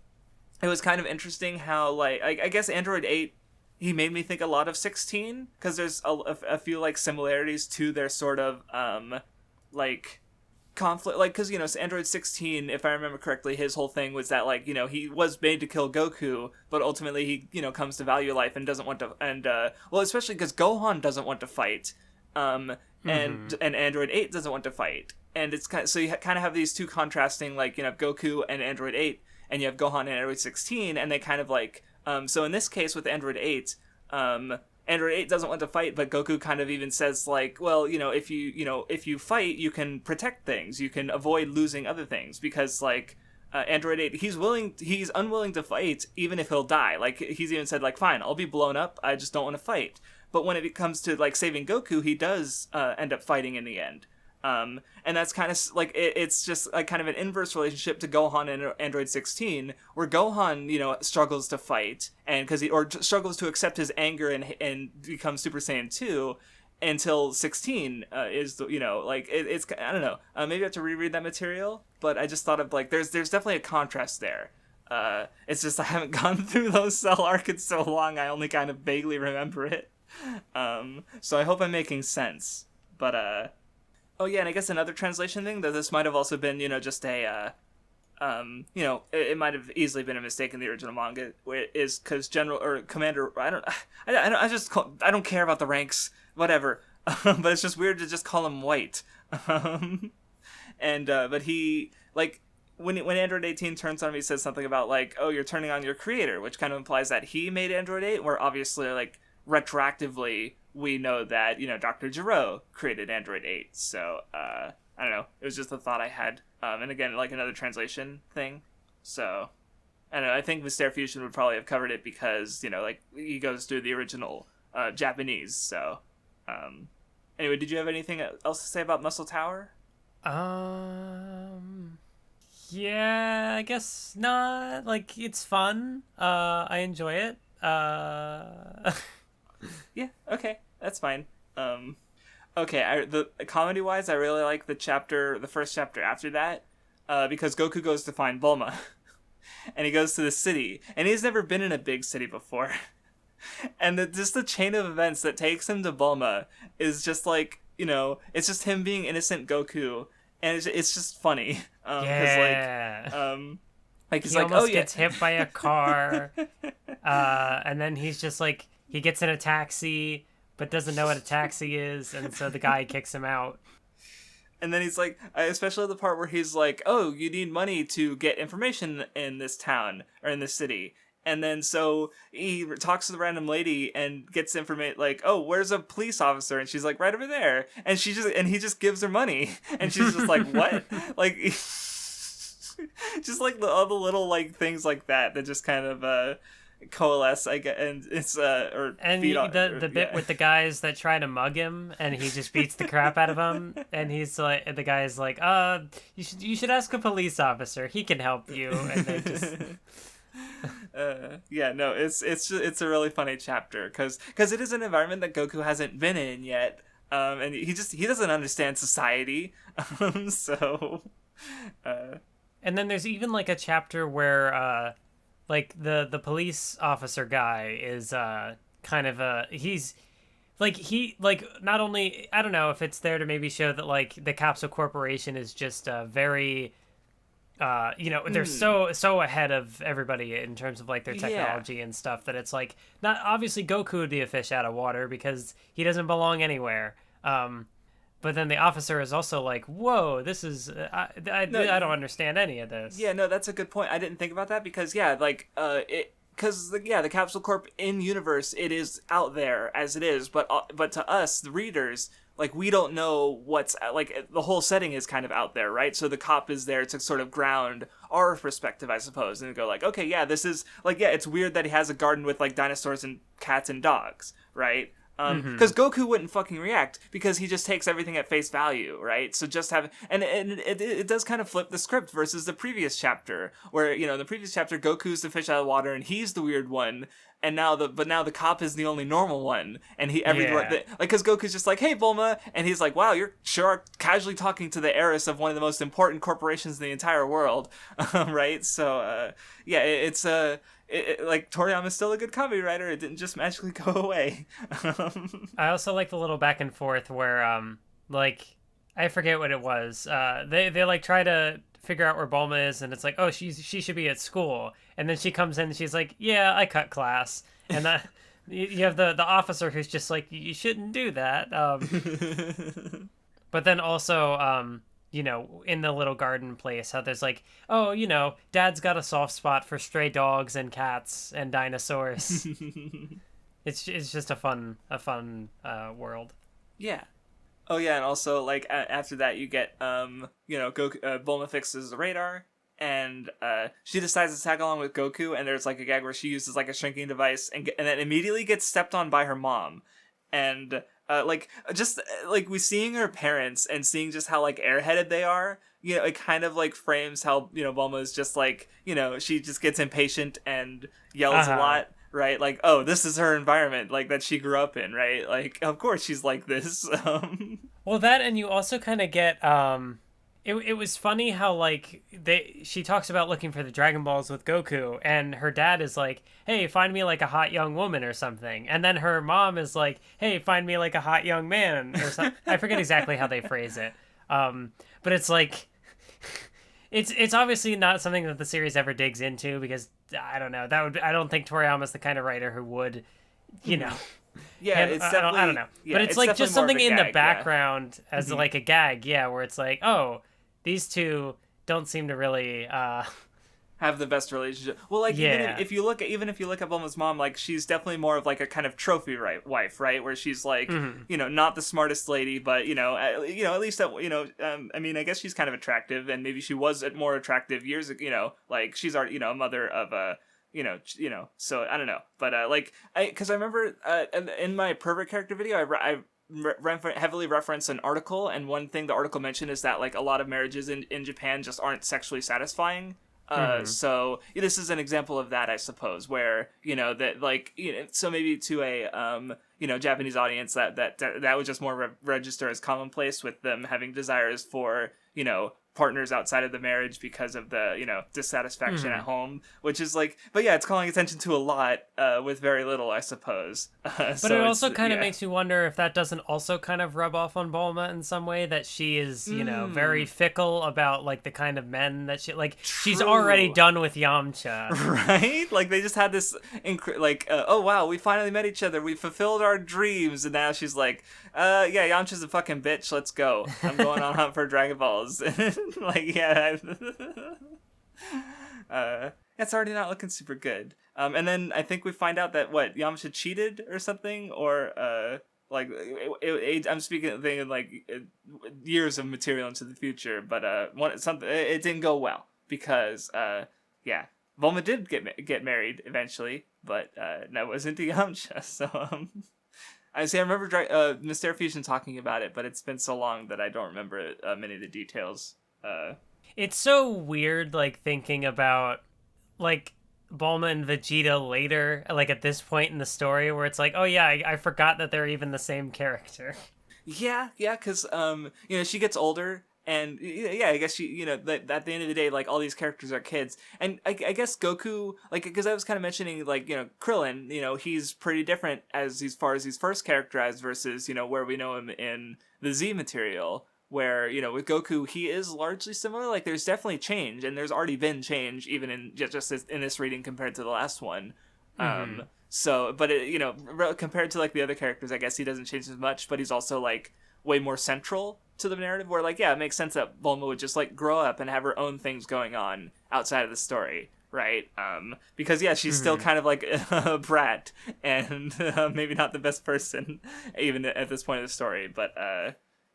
was kind of interesting how, like, I guess Android 8, he made me think a lot of 16, because there's a few, like, similarities to their sort of, like, conflict, like, because, Android 16, if I remember correctly, his whole thing was that, like, he was made to kill Goku, but ultimately he, comes to value life and doesn't want to, and, well, especially because Gohan doesn't want to fight, and Android 8 doesn't want to fight. And it's kind of, so you kind of have these two contrasting, like, Goku and Android 8, and you have Gohan and Android 16, and they kind of, like, so in this case with Android 8, Android 8 doesn't want to fight, but Goku kind of even says, like, well, if you fight, you can protect things, you can avoid losing other things, because, like, Android 8, he's unwilling to fight, even if he'll die. Like, he's even said, like, fine, I'll be blown up, I just don't want to fight. But when it comes to, like, saving Goku, he does end up fighting in the end. And that's kind of like it's just like kind of an inverse relationship to Gohan and Android 16, where Gohan struggles to fight and struggles to accept his anger and become Super Saiyan 2 until 16 is like it's I don't know, maybe I have to reread that material, but I just thought of, like, there's definitely a contrast there. It's just I haven't gone through those Cell arcs in so long, I only kind of vaguely remember it. So I hope I'm making sense, but oh yeah, and I guess another translation thing, that this might have also been, just a, it might have easily been a mistake in the original manga, is because General, or Commander, I don't care about the ranks, whatever, but it's just weird to just call him White, but he, like, when Android 18 turns on him, he says something about, like, oh, you're turning on your creator, which kind of implies that he made Android 8, where obviously, like, retroactively, we know that, Dr. Gero created Android 8, so, I don't know, it was just a thought I had, and again, like, another translation thing, so, I don't know, I think Myster Fusion would probably have covered it because, like, he goes through the original, Japanese, so, anyway, did you have anything else to say about Muscle Tower? Yeah, I guess not, like, it's fun, I enjoy it, Yeah, okay, that's fine. Okay, the comedy-wise, I really like the first chapter after that, because Goku goes to find Bulma, and he goes to the city, and he's never been in a big city before, and just the chain of events that takes him to Bulma is just like, it's just him being innocent Goku, and it's just funny, yeah. like he's he like, almost oh yeah, gets hit by a car, and then he's just like, he gets in a taxi, but doesn't know what a taxi is, and so the guy kicks him out. And then he's like, especially the part where he's like, oh, you need money to get information in this town, or in this city. And then so he talks to the random lady and gets information, like, oh, where's a police officer? And she's like, right over there. And he just gives her money. And she's just like, what? Like, just like all the little, like, things like that just kind of, coalesce, I guess, and it's the bit with the guys that try to mug him, and he just beats the crap out of them, and he's like, the guy's like, you should ask a police officer, he can help you, and they just yeah, no, it's a really funny chapter because it is an environment that Goku hasn't been in yet, and he doesn't understand society, so and then there's even like a chapter where like the police officer guy is kind of he's like, he, like, not only, I don't know if it's there to maybe show that, like, the Capsule Corporation is just very they're so ahead of everybody in terms of like their technology and stuff that it's like, not obviously Goku would be a fish out of water because he doesn't belong anywhere. But then the officer is also like, whoa, this is I don't understand any of this. Yeah, no, that's a good point. I didn't think about that because the Capsule Corp in universe, it is out there as it is, but to us, the readers, like, we don't know what's, like, the whole setting is kind of out there, right? So the cop is there to sort of ground our perspective, I suppose, and go like, okay, yeah, this is, like, yeah, it's weird that he has a garden with, like, dinosaurs and cats and dogs, right? Because Goku wouldn't fucking react because he just takes everything at face value, right? So just have, and it does kind of flip the script versus the previous chapter where, in the previous chapter, Goku's the fish out of water and he's the weird one. And now the cop is the only normal one, and because Goku's just like, hey Bulma, and he's like, wow, you're sure casually talking to the heiress of one of the most important corporations in the entire world, right? So it's like Toriyama's still a good comedy writer. It didn't just magically go away. I also like the little back and forth where like I forget what it was. They like try to figure out where Bulma is, and it's like, oh, she should be at school, and then she comes in and she's like, yeah, I cut class, and that you have the officer who's just like, you shouldn't do that. But then also in the little garden place, how there's like, oh, Dad's got a soft spot for stray dogs and cats and dinosaurs. It's just a fun world. Yeah. Oh yeah, and also like after that you get Goku, Bulma fixes the radar, and she decides to tag along with Goku, and there's like a gag where she uses like a shrinking device and then immediately gets stepped on by her mom, and we seeing her parents and seeing just how like airheaded they are, it kind of like frames how Bulma is just like she just gets impatient and yells a lot. Right, like, oh, this is her environment, like, that she grew up in, right? Like, of course she's like this. Well, that, and you also kind of get, it was funny how, like, she talks about looking for the Dragon Balls with Goku, and her dad is like, hey, find me, like, a hot young woman or something. And then her mom is like, hey, find me, like, a hot young man or something. I forget exactly how they phrase it. But it's like, it's obviously not something that the series ever digs into because, I don't know, I don't think Toriyama's the kind of writer who would, Yeah, it's definitely, I don't know. Yeah, but it's like just something in the background as like a gag, where it's like, oh, these two don't seem to really have the best relationship. Well, like, even if you look at Bulma's mom, like, she's definitely more of like a kind of trophy wife, right? Where she's like, not the smartest lady, but at least that, I mean, I guess she's kind of attractive, and maybe she was more attractive years ago, like she's already, a mother of so I don't know, but because I remember in my pervert character video, I heavily reference an article, and one thing the article mentioned is that like a lot of marriages in Japan just aren't sexually satisfying. So this is an example of that, I suppose, where that like so maybe to a Japanese audience that would just more register as commonplace, with them having desires for partners outside of the marriage because of the dissatisfaction at home, which is like, but yeah, it's calling attention to a lot with very little, I suppose. But so it also kind of makes you wonder if that doesn't also kind of rub off on Bulma in some way, that she is very fickle about like the kind of men that she like. True. She's already done with Yamcha, right? Like they just had this oh wow, we finally met each other, we fulfilled our dreams, and now she's like, yeah, Yamcha's a fucking bitch, let's go, I'm going on hunt for Dragon Balls. Like, yeah, it's already not looking super good. And then I think we find out that Yamcha cheated or something, or I'm thinking like years of material into the future, but it didn't go well because Bulma did get married eventually, but that wasn't to Yamcha. So I remember Mysterio Fusion talking about it, but it's been so long that I don't remember many of the details. It's so weird, like, thinking about, like, Bulma and Vegeta later, like, at this point in the story, where it's like, oh yeah, I forgot that they're even the same character. Yeah, because, she gets older, and, I guess she, at the end of the day, like, all these characters are kids, and I guess Goku, like, because I was kind of mentioning, like, Krillin, he's pretty different as far as he's first characterized versus, where we know him in the Z material. where, you know, with Goku, he is largely similar. Like, there's definitely change, and there's already been change, even in just in this reading compared to the last one. So, but, it, you know, compared to, like, the other characters, I guess he doesn't change as much, but he's also, like, way more central to the narrative, where, like, yeah, it makes sense that Bulma would just, like, grow up and have her own things going on outside of the story, right? Because, yeah, she's still kind of, like, a brat, and maybe not the best person, even at this point of the story, but,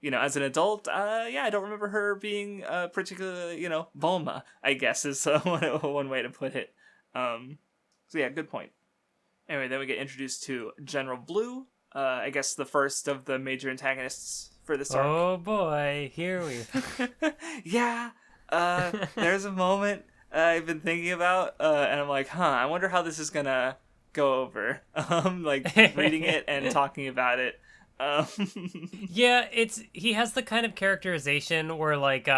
you know, as an adult, yeah, I don't remember her being particularly, you know, Bulma, I guess, is one way to put it. So, yeah, good point. Anyway, then we get introduced to General Blue, I guess the first of the major antagonists for this arc. Oh boy, here we Yeah, there's a moment I've been thinking about, and I'm like, I wonder how this is gonna go over. Like, reading it and talking about it. Yeah, he has the kind of characterization where, like,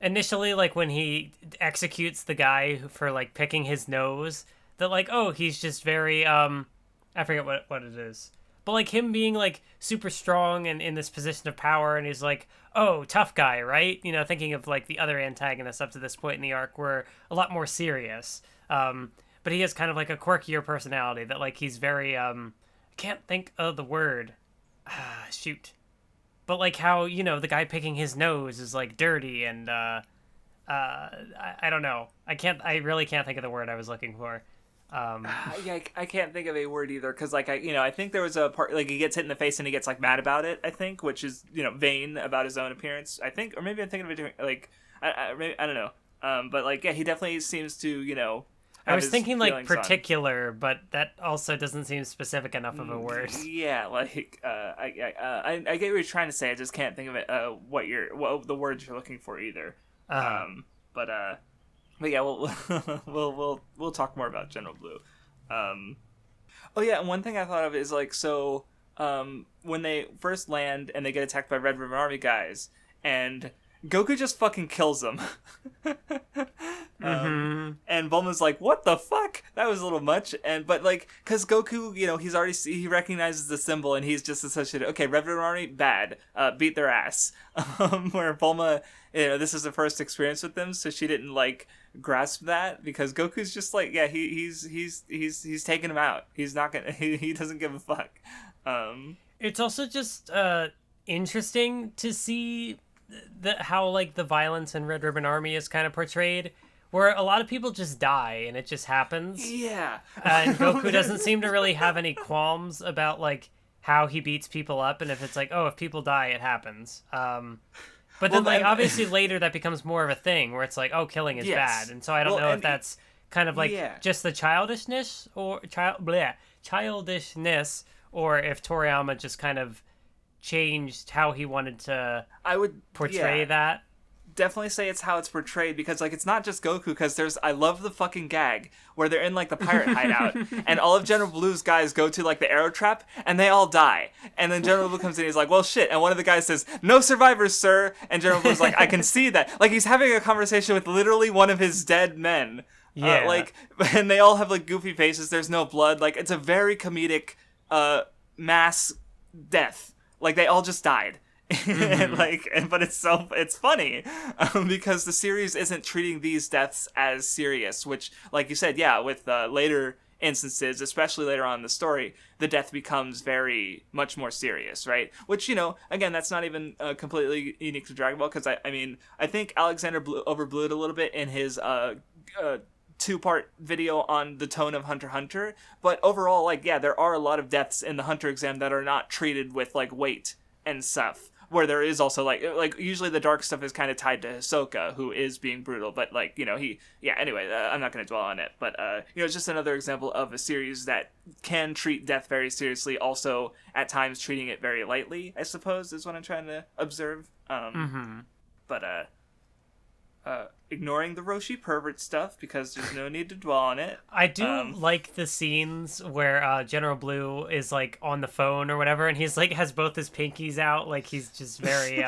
initially, like, when he executes the guy for, like, picking his nose, that, like, oh, he's just very, I forget what it is. But, like, him being, like, super strong and in this position of power, and he's like, oh, tough guy, right? You know, thinking of, like, the other antagonists up to this point in the arc were a lot more serious. But he has kind of, like, a quirkier personality that, like, he's very, I can't think of the word. Shoot. But, like, how, you know, the guy picking his nose is, like, dirty, and, I don't know. I really can't think of the word I was looking for. Yeah, I can't think of a word either, because, like, I think there was a part, like, he gets hit in the face and he gets, like, mad about it, I think, which is, you know, vain about his own appearance, I think, or maybe I'm thinking of a different, like, I don't know, but, like, yeah, he definitely seems to, you know, I was thinking, like, particular, but that also doesn't seem specific enough of a word. Yeah, like, I get what you're trying to say, I just can't think of it, what the words you're looking for either, But yeah, we'll talk more about General Blue. Oh yeah, and one thing I thought of is, like, so when they first land and they get attacked by Red Ribbon Army guys, and Goku just fucking kills them. And Bulma's like, what the fuck? That was a little much. But like, because Goku, you know, he recognizes the symbol, and he's just associated, okay, Red Ribbon Army, bad, beat their ass. Where Bulma, you know, this is the first experience with them, so she didn't, like, grasp that, because Goku's just like, yeah, he's taking him out. He's not gonna, he doesn't give a fuck. It's also just interesting to see how, like, the violence in Red Ribbon Army is kind of portrayed, where a lot of people just die and it just happens. Yeah. And Goku doesn't seem to really have any qualms about, like, how he beats people up, and if it's like, oh, if people die, it happens. But then, like, obviously later that becomes more of a thing where it's like, oh, killing is bad. And so I don't know if that's kind of like just the childishness or childishness, or if Toriyama just kind of changed how he wanted to portray that. Definitely say it's how it's portrayed, because, like, it's not just Goku, because I love the fucking gag where they're in, like, the pirate hideout and all of General Blue's guys go to, like, the arrow trap and they all die, and then General Blue comes in and he's like, well, shit, and one of the guys says, no survivors, sir, and General Blue's like, I can see that, like, he's having a conversation with literally one of his dead men. Like, and they all have, like, goofy faces, there's no blood, like, it's a very comedic mass death, like, they all just died. And, but it's funny, because the series isn't treating these deaths as serious, which, like you said, yeah, with later instances, especially later on in the story, the death becomes very much more serious, right? Which, you know, again, that's not even completely unique to Dragon Ball, because I think Alexander overblew it a little bit in his two-part video on the tone of Hunter x Hunter, but overall, like, yeah, there are a lot of deaths in the Hunter exam that are not treated with, like, weight and stuff, where there is also, like usually the dark stuff is kind of tied to Hisoka, who is being brutal, but, like, you know, anyway, I'm not going to dwell on it, but, you know, it's just another example of a series that can treat death very seriously, also at times treating it very lightly, I suppose, is what I'm trying to observe. But, ignoring the Roshi pervert stuff, because there's no need to dwell on it. I do like the scenes where General Blue is, like, on the phone or whatever, and he's, like, has both his pinkies out, like, he's just very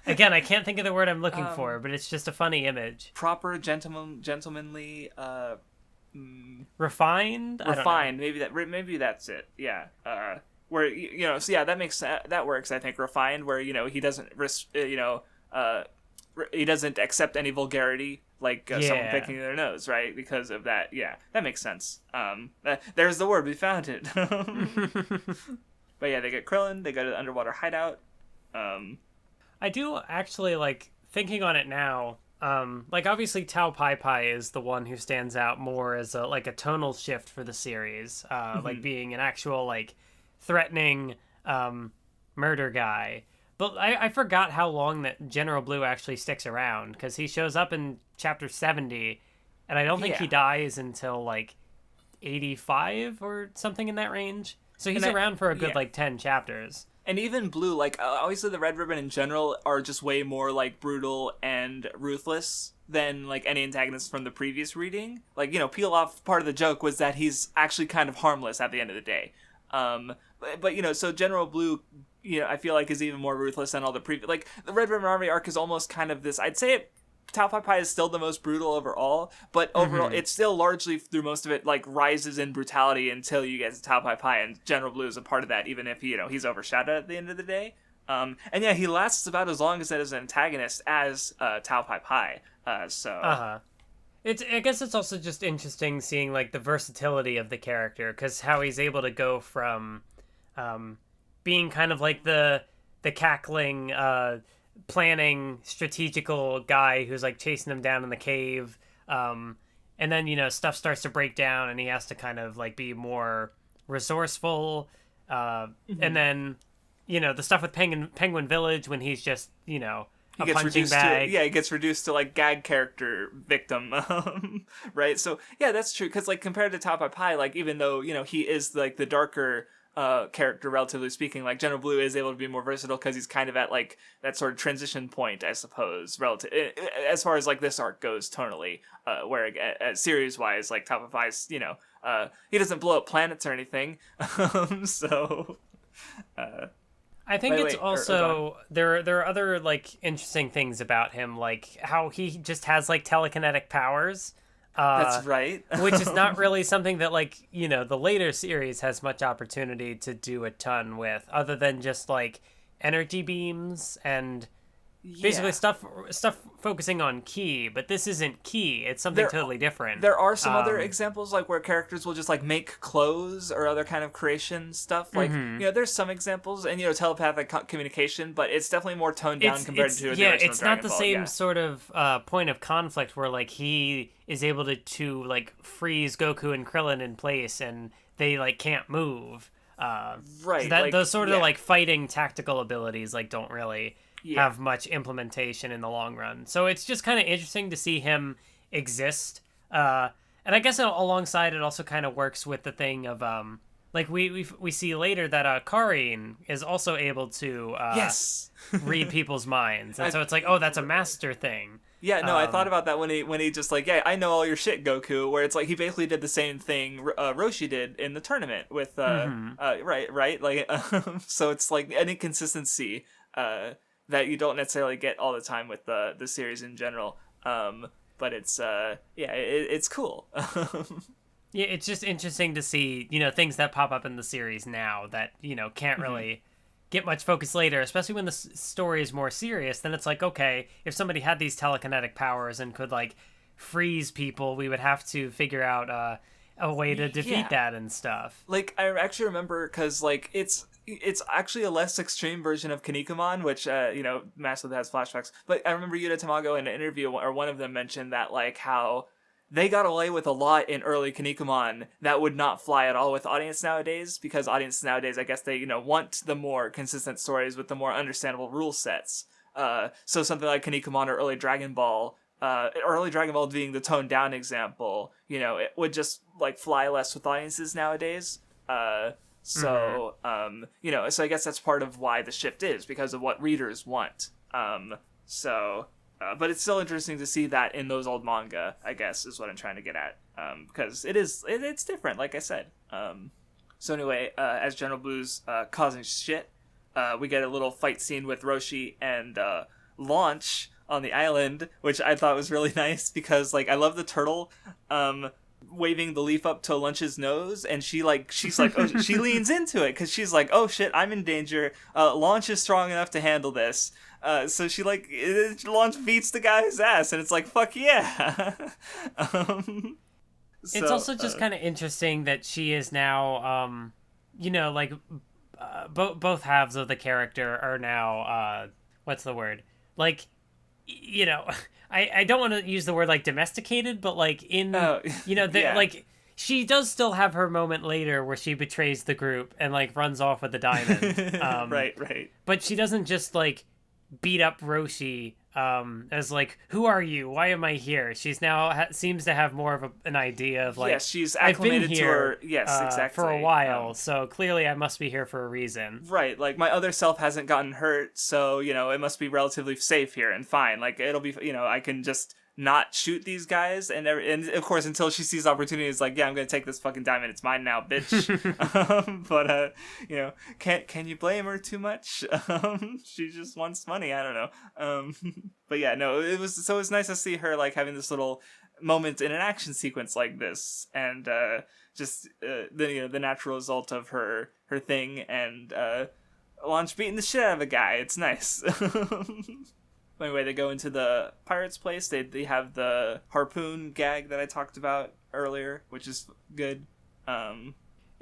again, I can't think of the word I'm looking for, but it's just a funny image. Proper gentlemanly refined. Maybe that's it. Yeah. where so yeah, that makes that works. I think refined, where he doesn't he doesn't accept any vulgarity, like someone picking their nose, right? Because of that. Yeah, that makes sense. There's the word, we found it. But yeah, they get Krillin, they go to the underwater hideout. I do actually like thinking on it now. Like obviously Tao Pai Pai is the one who stands out more as a tonal shift for the series, like being an actual like threatening murder guy. But I forgot how long that General Blue actually sticks around, because he shows up in chapter 70, and I don't think he dies until like 85 or something in that range. So he's around for a good like 10 chapters. And even Blue, like, obviously the Red Ribbon in general are just way more, like, brutal and ruthless than, like, any antagonists from the previous reading. Like, Peel Off, part of the joke was that he's actually kind of harmless at the end of the day. But so General Blue, I feel like is even more ruthless than all the previous... Like, the Red Ribbon Army arc is almost kind of this... I'd say Tao Pai Pai is still the most brutal overall, but overall it's still largely through most of it like rises in brutality until you get to Tao Pai Pai, and General Blue is a part of that, even if he's overshadowed at the end of the day. And yeah, he lasts about as long as an antagonist as Tao Pai Pai. I guess it's also just interesting seeing like the versatility of the character, because how he's able to go from being kind of like the cackling planning strategical guy who's like chasing them down in the cave, and then stuff starts to break down and he has to kind of like be more resourceful, and then the stuff with Penguin Village when he's just he gets punching bag. He gets reduced to like gag character victim. Right, so yeah, that's true, because like compared to Tao Pai Pai, like even though he is like the darker character, relatively speaking, like General Blue is able to be more versatile because he's kind of at like that sort of transition point, I suppose, relative as far as like this arc goes tonally, where series wise, like Tao Pai Pai's he doesn't blow up planets or anything. I think it's also there are other like interesting things about him, like how he just has like telekinetic powers. That's right. Which is not really something that like the later series has much opportunity to do a ton with, other than just like energy beams and basically stuff focusing on ki. But this isn't ki; it's something totally different. There are some other examples, like where characters will just like make clothes or other kind of creation stuff. Like there's some examples, and telepathic communication, but it's definitely more toned down compared to the original it's not Dragon the Ball, same sort of point of conflict where like he is able to like freeze Goku and Krillin in place and they like can't move. Right. So those sort of like fighting tactical abilities like don't really have much implementation in the long run. So it's just kind of interesting to see him exist. And I guess alongside it also kind of works with the thing of like we see later that Karin is also able to read people's minds. And so it's like, oh, that's a master thing. Yeah, no, I thought about that when he just like, yeah, I know all your shit, Goku, where it's like he basically did the same thing Roshi did in the tournament with right, like so it's like an inconsistency that you don't necessarily get all the time with the series in general, but it's it's cool. Yeah, it's just interesting to see things that pop up in the series now that can't really get much focus later, especially when the story is more serious. Then it's like, okay, if somebody had these telekinetic powers and could like freeze people, we would have to figure out a way to defeat that and stuff. Like I actually remember, because like it's actually a less extreme version of Kinnikuman, which massively has flashbacks. But I remember Yuta Tamago in an interview, or one of them mentioned that like how they got away with a lot in early Kinnikuman that would not fly at all with audience nowadays, because audiences nowadays, I guess they, want the more consistent stories with the more understandable rule sets. So something like Kinnikuman or early Dragon Ball being the toned down example, it would just like fly less with audiences nowadays. So I guess that's part of why the shift is, because of what readers want. But it's still interesting to see that in those old manga, I guess, is what I'm trying to get at. Because it's different, like I said. So anyway, as General Blue's causing shit, we get a little fight scene with Roshi and Launch on the island, which I thought was really nice, because like I love the turtle. waving the leaf up to Lunch's nose, and she's like, oh, she leans into it because she's like, oh shit, I'm in danger. Launch is strong enough to handle this. So she Launch beats the guy's ass, and it's like, fuck yeah. It's also just kind of interesting that she is now, both halves of the character are now, what's the word? Like, I don't want to use the word like domesticated, but like like she does still have her moment later where she betrays the group and like runs off with the diamond. Right. But she doesn't just like beat up Roshi as like, who are you? Why am I here? She's now seems to have more of an idea of like, yes, she's acclimated to her. Yes, exactly. For a while, so clearly I must be here for a reason. Right, like my other self hasn't gotten hurt, so it must be relatively safe here and fine. Like it'll be, I can just not shoot these guys, and of course until she sees opportunities, like, yeah, I'm gonna take this fucking diamond, it's mine now, bitch. But can you blame her too much? She just wants money, I don't know. But yeah, no, it's nice to see her like having this little moment in an action sequence like this, and the natural result of her thing, and Launch beating the shit out of a guy. It's nice. Anyway, they go into the pirate's place. They have the harpoon gag that I talked about earlier, which is good.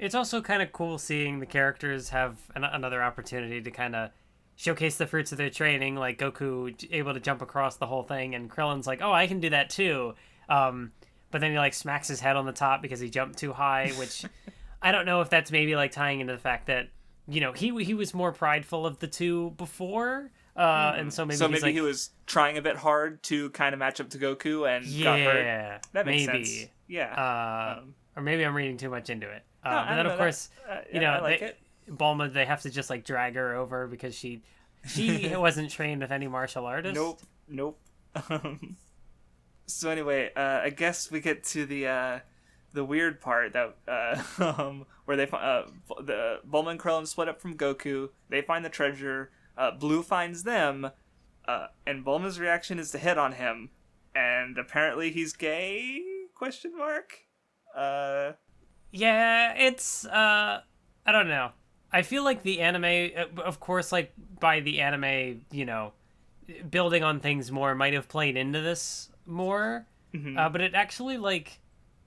It's also kind of cool seeing the characters have another opportunity to kind of showcase the fruits of their training, like Goku able to jump across the whole thing, and Krillin's like, oh, I can do that too. But then he like smacks his head on the top because he jumped too high, which I don't know if that's maybe like tying into the fact that, he was more prideful of the two before. And so maybe he was trying a bit hard to kind of match up to Goku and got hurt. That makes sense. Yeah. Or maybe I'm reading too much into it. But then of course, Bulma, they have to just like drag her over because she wasn't trained with any martial artist. Nope. So anyway, I guess we get to the weird part that where they the Bulma and Krillin split up from Goku. They find the treasure. Blue finds them, and Bulma's reaction is to hit on him, and apparently he's gay? ? Yeah, it's I don't know. I feel like the anime, of course, like by the anime, building on things more might have played into this more. Mm-hmm. But it actually, like,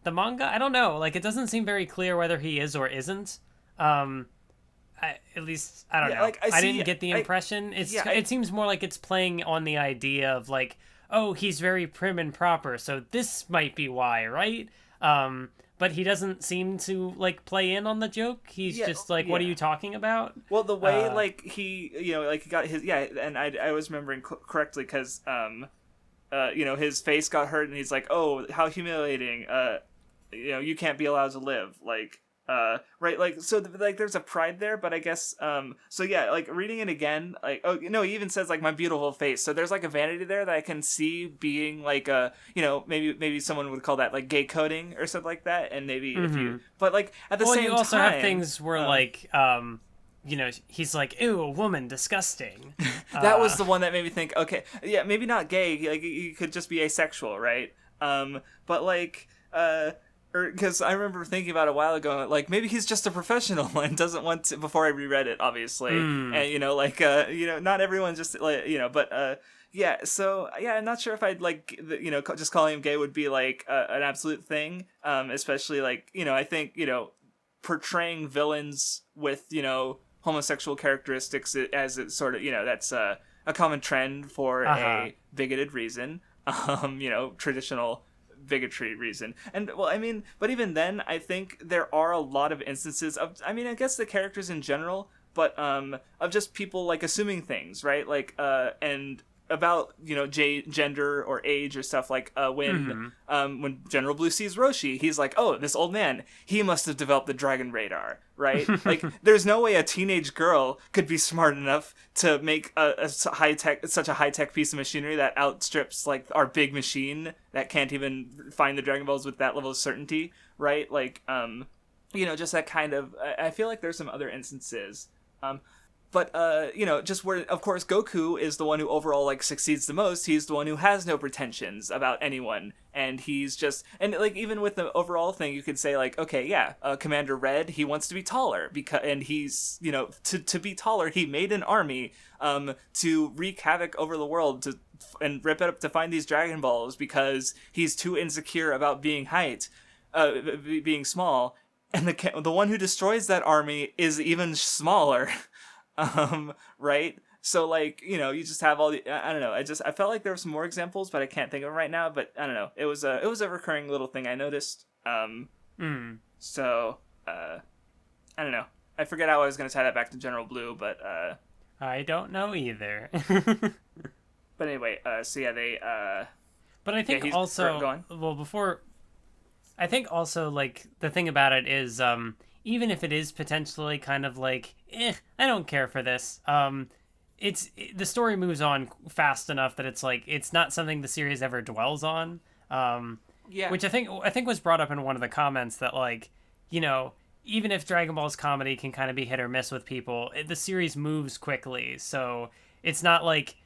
the manga, I don't know, like it doesn't seem very clear whether he is or isn't. At least I don't know. Like, I didn't get the impression. It seems more like it's playing on the idea of like, oh, he's very prim and proper, so this might be why, right? But he doesn't seem to like play in on the joke. He's just like, what are you talking about? Well, the way like he, like he got his and I was remembering correctly because his face got hurt, and he's like, oh, how humiliating. You can't be allowed to live, like. Right, like, so like there's a pride there, but I guess so yeah, like reading it again, like, oh no, he even says like my beautiful face, so there's like a vanity there that I can see being like maybe someone would call that like gay coding or something like that, and maybe if you, but like at the same time, you also have things where like he's like, ew, a woman, disgusting. That was the one that made me think, okay, yeah, maybe not gay, like you could just be asexual, right? But like because I remember thinking about it a while ago, like maybe he's just a professional and doesn't want to. Before I reread it, obviously, and not everyone just like but yeah. So yeah, I'm not sure if I'd like just calling him gay would be like an absolute thing, especially like I think portraying villains with homosexual characteristics as it sort of that's a common trend for a bigoted reason, traditional bigotry reason. And well, I mean, but even then I think there are a lot of instances of, I mean, I guess the characters in general, but of just people like assuming things, right? Like and about gender or age or stuff, like when General Blue sees Roshi, he's like, oh, this old man, he must have developed the dragon radar, right? Like there's no way a teenage girl could be smart enough to make such a high-tech piece of machinery that outstrips like our big machine that can't even find the Dragon Balls with that level of certainty, right? Like just that kind of, I feel like there's some other instances. But just where, of course, Goku is the one who overall like succeeds the most. He's the one who has no pretensions about anyone, and he's just, and like even with the overall thing, you could say like, okay, yeah, Commander Red, he wants to be taller and he's to be taller, he made an army to wreak havoc over the world and rip it up to find these Dragon Balls because he's too insecure about being being small, and the one who destroys that army is even smaller. Right? So like, you just have all the, I don't know. I felt like there were some more examples, but I can't think of them right now, but I don't know. It was a recurring little thing I noticed. So, I don't know. I forget how I was going to tie that back to General Blue, but, I don't know either. But anyway, so yeah, they, but I think also, go on. Well, before, I think also like the thing about it is, even if it is potentially kind of like, I don't care for this. The story moves on fast enough that it's like it's not something the series ever dwells on. Yeah. Which I think was brought up in one of the comments that like, even if Dragon Ball's comedy can kind of be hit or miss with people, the series moves quickly. So it's not like,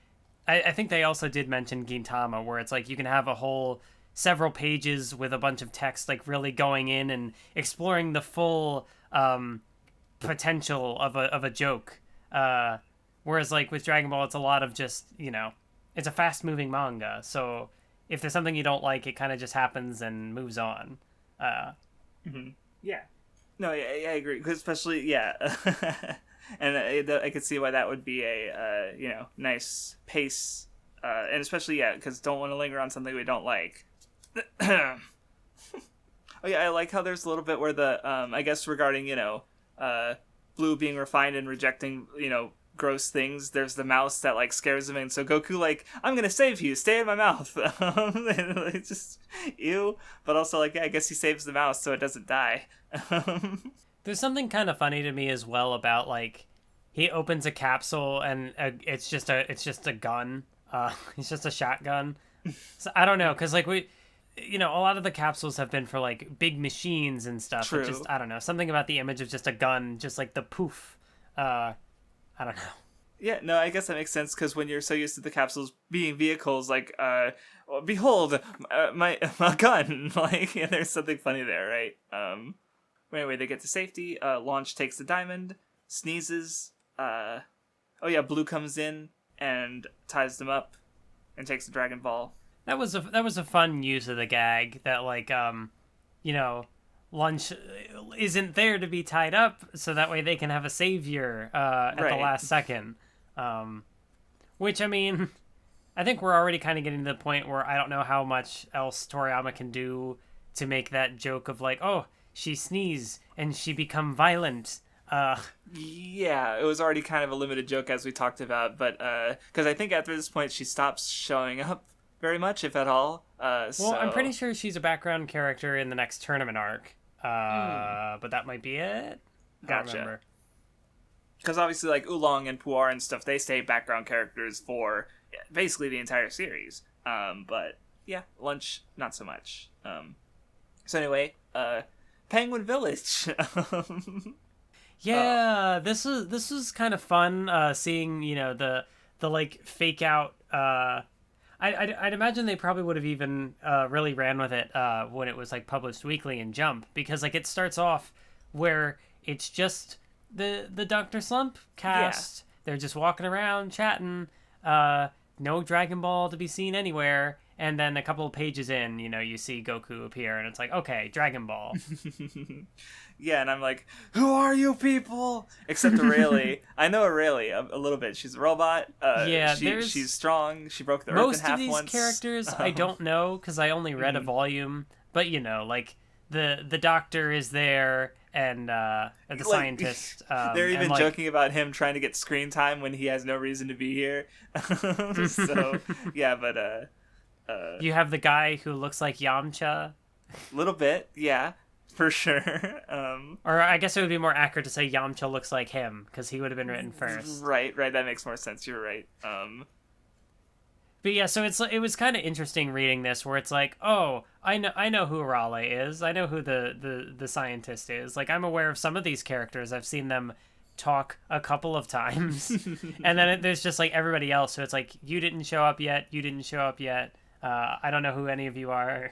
I think they also did mention Gintama, where it's like you can have a whole several pages with a bunch of text like really going in and exploring the full potential of a joke, whereas like with Dragon Ball it's a lot of just it's a fast moving manga, so if there's something you don't like, it kind of just happens and moves on. Yeah, no, I agree, because especially and I could see why that would be a nice pace, and especially because don't want to linger on something we don't like. Oh yeah, I like how there's a little bit where the I guess regarding Blue being refined and rejecting gross things. There's the mouse that like scares him, and so Goku like, I'm gonna save you, stay in my mouth. And it's just ew, but also like I guess he saves the mouse so it doesn't die. There's something kind of funny to me as well about like he opens a capsule and it's just a gun. It's just a shotgun. So I don't know, because like a lot of the capsules have been for like big machines and stuff. True. Just, I don't know, something about the image of just a gun, just like the poof. I don't know. Yeah, no, I guess that makes sense, because when you're so used to the capsules being vehicles, like, behold, my gun, like, there's something funny there, right? Anyway, they get to safety. Launch takes the diamond, sneezes. Blue comes in and ties them up and takes the Dragon Ball. That was a fun use of the gag that like Lunch isn't there to be tied up, so that way they can have a savior at the last second. Which I mean, I think we're already kind of getting to the point where I don't know how much else Toriyama can do to make that joke of like, oh, she sneezed and she become violent. Yeah, it was already kind of a limited joke as we talked about, but because I think after this point she stops showing up very much, if at all. Well, I'm pretty sure she's a background character in the next tournament arc. But that might be it. Gotcha. Because obviously, like Oolong and Puar and stuff, they stay background characters for basically the entire series. But yeah, Lunch not so much. So anyway, Penguin Village. Yeah, this was kind of fun. Seeing the like fake out. I'd imagine they probably would have even really ran with it when it was like published weekly in Jump, because like it starts off where it's just the Dr. Slump cast. Yeah. They're just walking around chatting. No Dragon Ball to be seen anywhere. And then a couple of pages in, you see Goku appear, and it's like, okay, Dragon Ball. Yeah, and I'm like, who are you people? Except Aurelie. I know Aurelie a little bit. She's a robot. She's strong. She broke the earth in half once. Most of these characters, I don't know, because I only read a volume. But, like, the doctor is there, and the scientist. They're even joking about him trying to get screen time when he has no reason to be here. So, yeah, but... you have the guy who looks like Yamcha. A little bit, yeah, for sure. Or I guess it would be more accurate to say Yamcha looks like him, because he would have been written first. Right, that makes more sense. You're right. But yeah, so it was kind of interesting reading this, where it's like, oh, I know who Raleigh is. I know who the scientist is. Like, I'm aware of some of these characters. I've seen them talk a couple of times. And then there's just like everybody else. So it's like, you didn't show up yet. You didn't show up yet. I don't know who any of you are.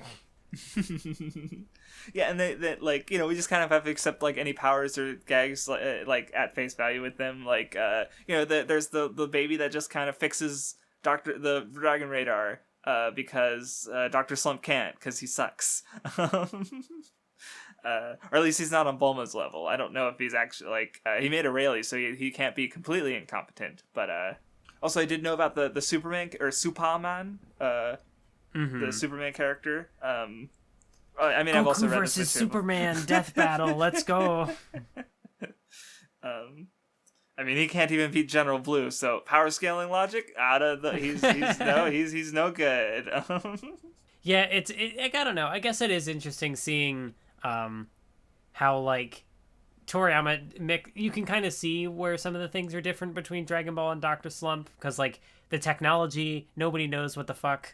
Yeah, and they like, you know, we just kind of have to accept like any powers or gags like at face value with them. Like, you know, there's the baby that just kind of fixes the Dragon Radar because Dr. Slump can't because he sucks. Or at least he's not on Bulma's level. I don't know if he's actually like he made a Rayleigh, so he can't be completely incompetent. But also I did know about the Superman or Superman, the Superman character. I mean, Goku I've also read versus this Superman death battle. Let's go. I mean, he can't even beat General Blue, so power scaling logic out of the he's no good. Yeah, I don't know. I guess it is interesting seeing how like Toriyama, you can kind of see where some of the things are different between Dragon Ball and Dr. Slump, because like the technology, nobody knows what the fuck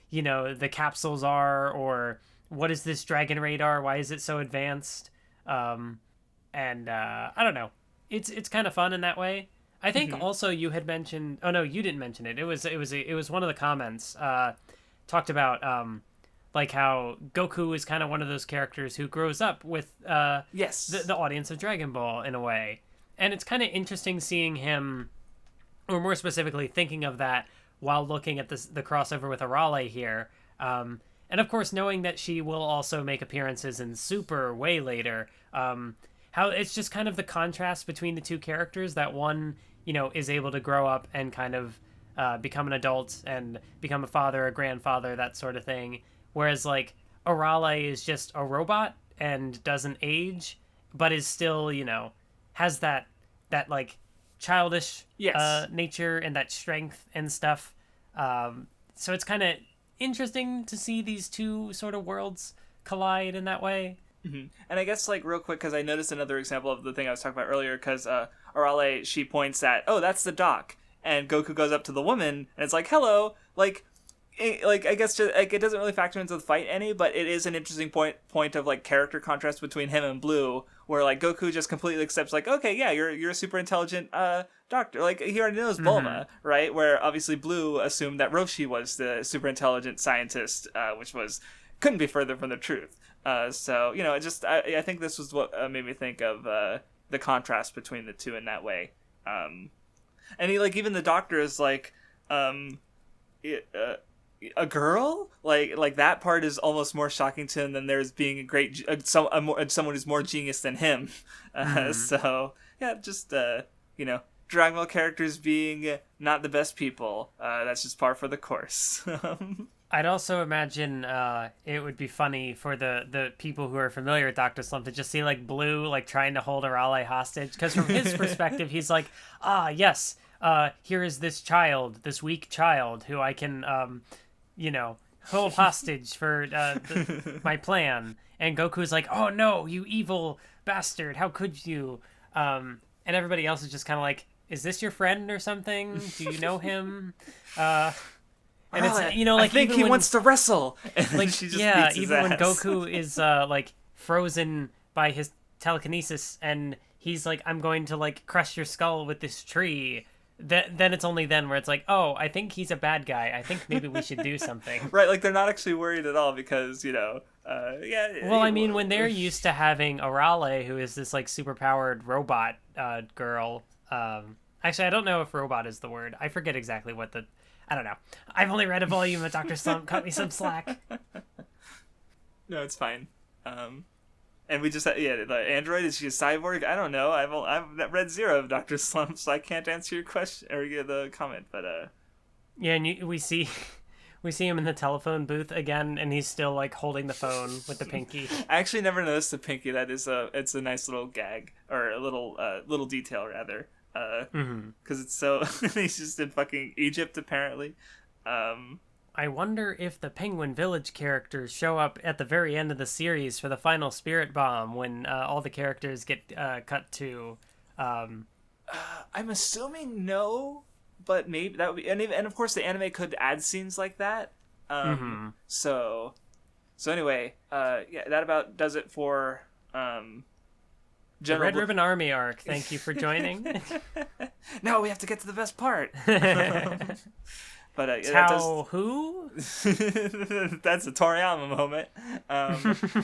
you know, the capsules are, or what is this Dragon Radar? Why is it so advanced? And I don't know. It's kind of fun in that way. I think also you had mentioned. Oh no, you didn't mention it. It was one of the comments. Talked about like how Goku is kind of one of those characters who grows up with yes, the audience of Dragon Ball in a way, and it's kind of interesting seeing him, or more specifically thinking of that while looking at the crossover with Arale here. And of course, knowing that she will also make appearances in Super way later, how it's just kind of the contrast between the two characters, that one, you know, is able to grow up and kind of become an adult and become a father, a grandfather, that sort of thing. Whereas, like, Arale is just a robot and doesn't age, but is still, you know, has that like, childish nature and that strength and stuff. So it's kind of interesting to see these two sort of worlds collide in that way. Mm-hmm. And I guess, like, real quick, because I noticed another example of the thing I was talking about earlier, because Arale, she points at, oh, that's the doc, and Goku goes up to the woman, and it's like, hello, like I guess just, like, it doesn't really factor into the fight any, but it is an interesting point of like character contrast between him and Blue, where like Goku just completely accepts like, okay, yeah, you're a super intelligent doctor, like he already knows Bulma, right? Where obviously Blue assumed that Roshi was the super intelligent scientist, which couldn't be further from the truth. So, you know, it just I think this was what made me think of the contrast between the two in that way. And he, like, even the doctor is like a girl, like that part is almost more shocking to him than there's being a great someone who's more genius than him. So yeah, just you know, Dragon Ball characters being not the best people, that's just par for the course. I'd also imagine it would be funny for the people who are familiar with Dr. Slump to just see like Blue like trying to hold Arale hostage, because from his perspective he's like, yes, here is this child, this weak child who I can you know, hold hostage for my plan. And Goku's like, oh no, you evil bastard, how could you? And everybody else is just kind of like, is this your friend or something? Do you know him? And it's, you know, like, I think he wants to wrestle. And like, she just yeah, beats his even when ass. Goku is like frozen by his telekinesis, and he's like, I'm going to like crush your skull with this tree. Then it's only then where it's like, oh, I think he's a bad guy. I think maybe we should do something. Right, like they're not actually worried at all because, you know, yeah. Well, I mean, when they're used to having Arale, who is this like super-powered robot girl. Actually, I don't know if robot is the word. I forget exactly what I don't know. I've only read a volume of Dr. Slump. Cut me some slack. No, it's fine. And we just the android, is she a cyborg? I don't know. I've read zero of Dr. Slump, so I can't answer your question or the comment. But yeah, and we see him in the telephone booth again, and he's still like holding the phone with the pinky. I actually never noticed the pinky. That is it's a nice little gag, or a little detail rather. Because it's so he's just in fucking Egypt apparently. I wonder if the Penguin Village characters show up at the very end of the series for the final Spirit Bomb, when all the characters get cut to. I'm assuming no, but maybe that would be, and of course the anime could add scenes like that. So anyway, yeah, that about does it for The Red Ribbon Army arc. Thank you for joining. No, we have to get to the best part. But Tao who? That's a Toriyama moment,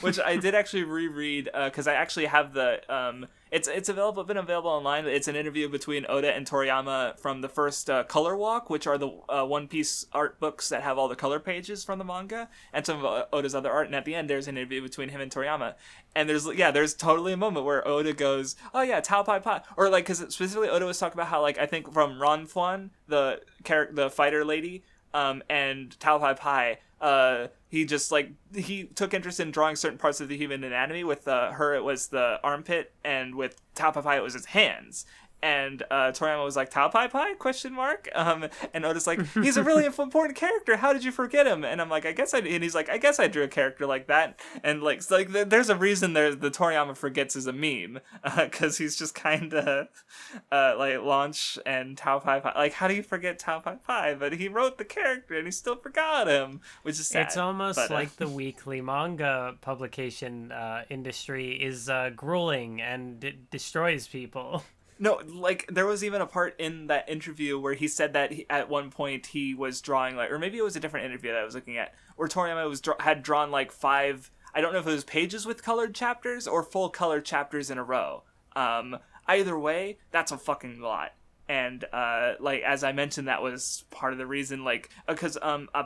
which I did actually reread because I actually have the it's been available online. It's an interview between Oda and Toriyama from the first Color Walk, which are the One Piece art books that have all the color pages from the manga and some of Oda's other art. And at the end, there's an interview between him and Toriyama, and there's totally a moment where Oda goes, "Oh yeah, Tao Pai Pai," or like because specifically Oda was talking about how like I think from Ron Thuan, the fighter lady, and Tao Pai Pai, he just like he took interest in drawing certain parts of the human anatomy. With her, it was the armpit, and with Tao Pai Pai, it was his hands. And Toriyama was like, "Tao Pai Pai?" ? And Oda's like, "He's a really important character. How did you forget him?" And I'm like, and he's like, "I guess I drew a character like that." And like, so, like there's a reason the Toriyama forgets is a meme, because he's just kind of like Launch and Tao Pai Pai. Like, how do you forget Tao Pai Pai? But he wrote the character and he still forgot him, which is sad. It's almost like the weekly manga publication industry is grueling and it destroys people. No, like, there was even a part in that interview where he said that at one point he was drawing, like, or maybe it was a different interview that I was looking at, where Toriyama had drawn, like, 5, I don't know if it was pages with colored chapters or full colored chapters in a row. Either way, that's a fucking lot. And, like, as I mentioned, that was part of the reason, like, because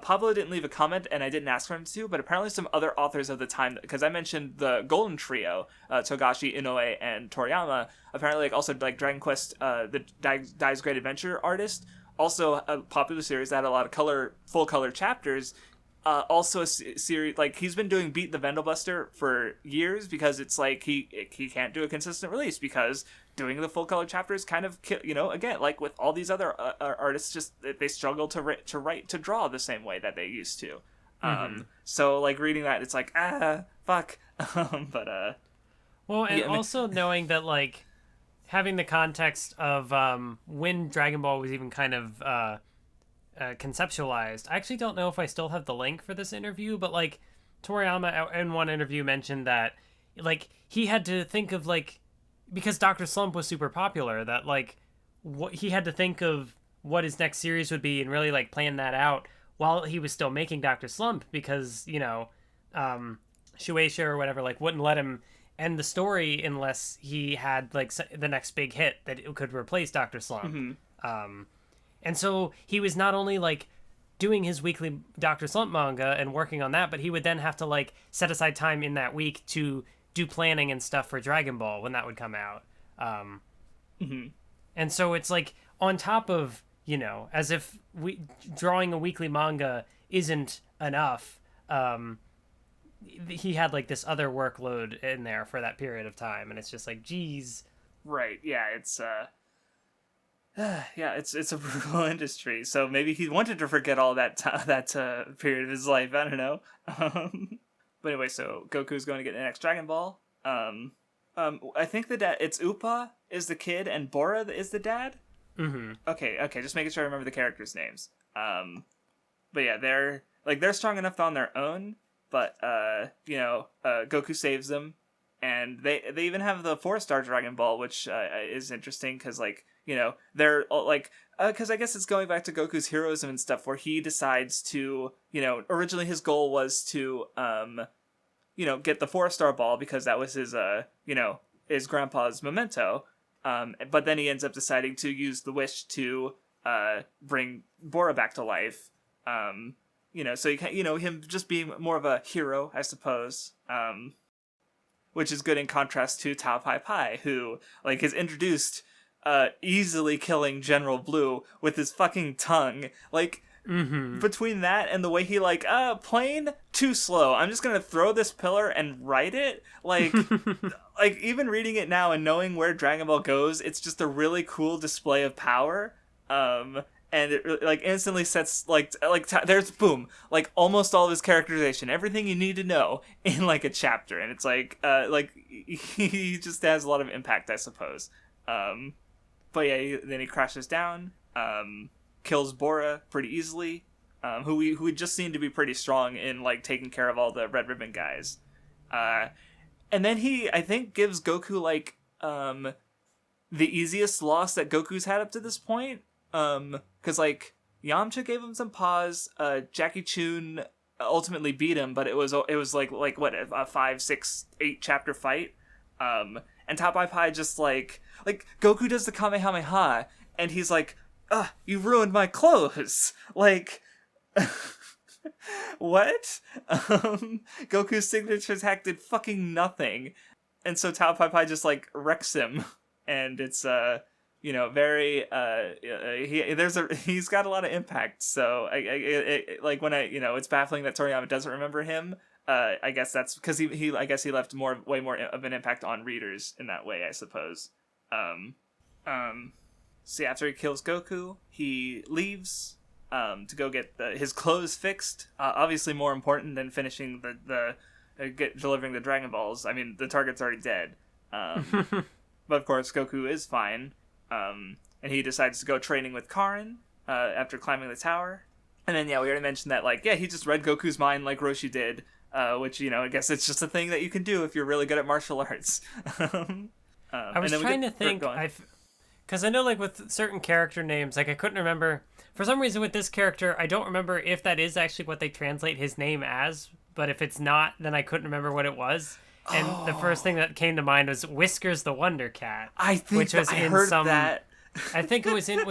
Pablo didn't leave a comment, and I didn't ask for him to, but apparently some other authors of the time, because I mentioned the Golden Trio, Togashi, Inoue, and Toriyama, apparently, like, also, like, Dragon Quest, the Dai's Great Adventure artist, also a popular series that had a lot of full color chapters, also a series, like, he's been doing Beat the Vendelbuster for years, because it's like, he can't do a consistent release, because doing the full color chapters kind of, you know, again, like with all these other artists, just they struggle to draw the same way that they used to. So like reading that, it's like, fuck. But well, and also knowing that, like, having the context of when Dragon Ball was even kind of conceptualized. I actually don't know if I still have the link for this interview, but like Toriyama in one interview mentioned that like he had to think of, like, because Dr. Slump was super popular, that like what he had to think of what his next series would be and really like plan that out while he was still making Dr. Slump, because, you know, Shueisha or whatever like wouldn't let him end the story unless he had like the next big hit that it could replace Dr. Slump. And so he was not only like doing his weekly Dr. Slump manga and working on that, but he would then have to like set aside time in that week to do planning and stuff for Dragon Ball when that would come out. And so it's like on top of, you know, as if drawing a weekly manga isn't enough, he had like this other workload in there for that period of time, and it's just like, geez. Right, yeah, it's it's a brutal industry. So maybe he wanted to forget all that period of his life. I don't know. But anyway, so Goku's going to get the next Dragon Ball. I think the dad, it's Upa is the kid and Bora is the dad. Okay, just making sure I remember the characters' names. But yeah, they're strong enough on their own. But you know, Goku saves them, and they even have the 4-star Dragon Ball, which is interesting because, like, you know, they're like, because I guess it's going back to Goku's heroism and stuff, where he decides to, you know, originally his goal was to, you know, get the 4-star ball because that was his, you know, his grandpa's memento. But then he ends up deciding to use the wish to bring Bora back to life. You know, so you know, him just being more of a hero, I suppose. Which is good in contrast to Tao Pai Pai, who, like, is introduced easily killing General Blue with his fucking tongue. Like, between that and the way he, like, plane, too slow. I'm just gonna throw this pillar and write it. Like, like, even reading it now and knowing where Dragon Ball goes, it's just a really cool display of power. And it, like, instantly sets, there's, boom, like, almost all of his characterization, everything you need to know in, like, a chapter. And it's like, he just has a lot of impact, I suppose. But yeah, then he crashes down, kills Bora pretty easily, who just seemed to be pretty strong in, like, taking care of all the Red Ribbon guys. And then he, I think, gives Goku, like, the easiest loss that Goku's had up to this point. Because like Yamcha gave him some pause. Jackie Chun ultimately beat him, but it was like what, a 5, 6, 8 chapter fight. And Tao Pai Pai just like Goku does the Kamehameha, and he's like, you ruined my clothes. Like, what? Goku's signature attack did fucking nothing. And so Tao Pai Pai just like wrecks him. And it's, very, he's got a lot of impact. So it's baffling that Toriyama doesn't remember him. I guess that's because he left way more of an impact on readers in that way, I suppose. So after he kills Goku, he leaves to go get his clothes fixed. Obviously more important than finishing delivering the Dragon Balls. I mean, the target's already dead. But of course, Goku is fine. And he decides to go training with Karin after climbing the tower. And then, we already mentioned that, he just read Goku's mind like Roshi did, which, I guess it's just a thing that you can do if you're really good at martial arts. I was trying to think, because I know, with certain character names, I couldn't remember. For some reason, with this character, I don't remember if that is actually what they translate his name as, but if it's not, then I couldn't remember what it was. And the first thing that came to mind was Whiskers the Wonder Cat. I think I heard that. I think it was in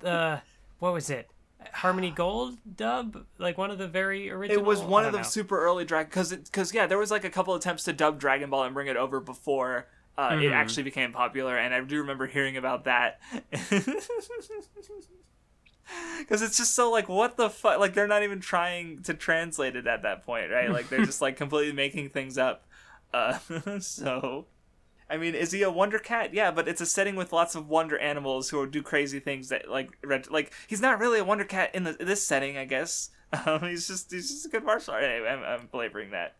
the, what was it? Harmony Gold dub? One of the very original? It was one of the super early because there was a couple attempts to dub Dragon Ball and bring it over before it actually became popular, and I do remember hearing about that. Because it's just so, what the fuck? They're not even trying to translate it at that point, right? They're just, completely making things up. So, I mean, is he a Wonder Cat? Yeah, but it's a setting with lots of wonder animals who do crazy things that, he's not really a Wonder Cat in this setting, I guess. He's just a good martial artist. Anyway, I'm belaboring that.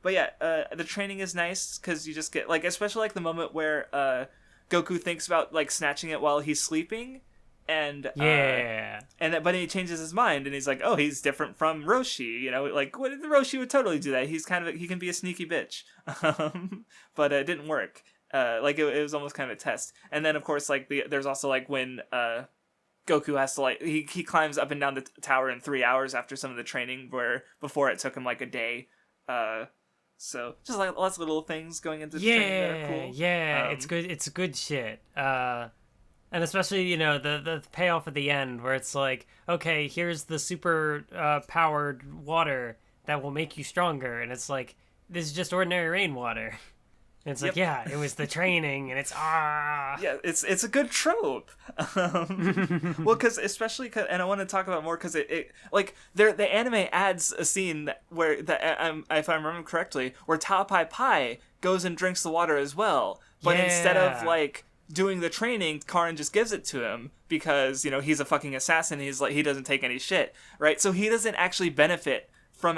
But yeah, the training is nice, because you just get, especially, the moment where, Goku thinks about, snatching it while he's sleeping. And but he changes his mind, and he's like, oh, he's different from Roshi, Roshi would totally do that. He can be a sneaky bitch. But it didn't work. It was almost kind of a test. And then of course there's also when Goku has to he climbs up and down the tower in 3 hours after some of the training, where before it took him a day. So just lots of little things going into the training that are cool. It's good. It's good shit. And especially, the payoff at the end, where it's okay, here's the super powered water that will make you stronger. And it's this is just ordinary rainwater. And it's it was the training, and it's Yeah, it's a good trope. Well, because especially, and I want to talk about more, because the anime adds a scene where, if I remember correctly, where Tao Pai Pai goes and drinks the water as well. But instead of, doing the training, Karin just gives it to him because, he's a fucking assassin. He doesn't take any shit, right? So he doesn't actually benefit from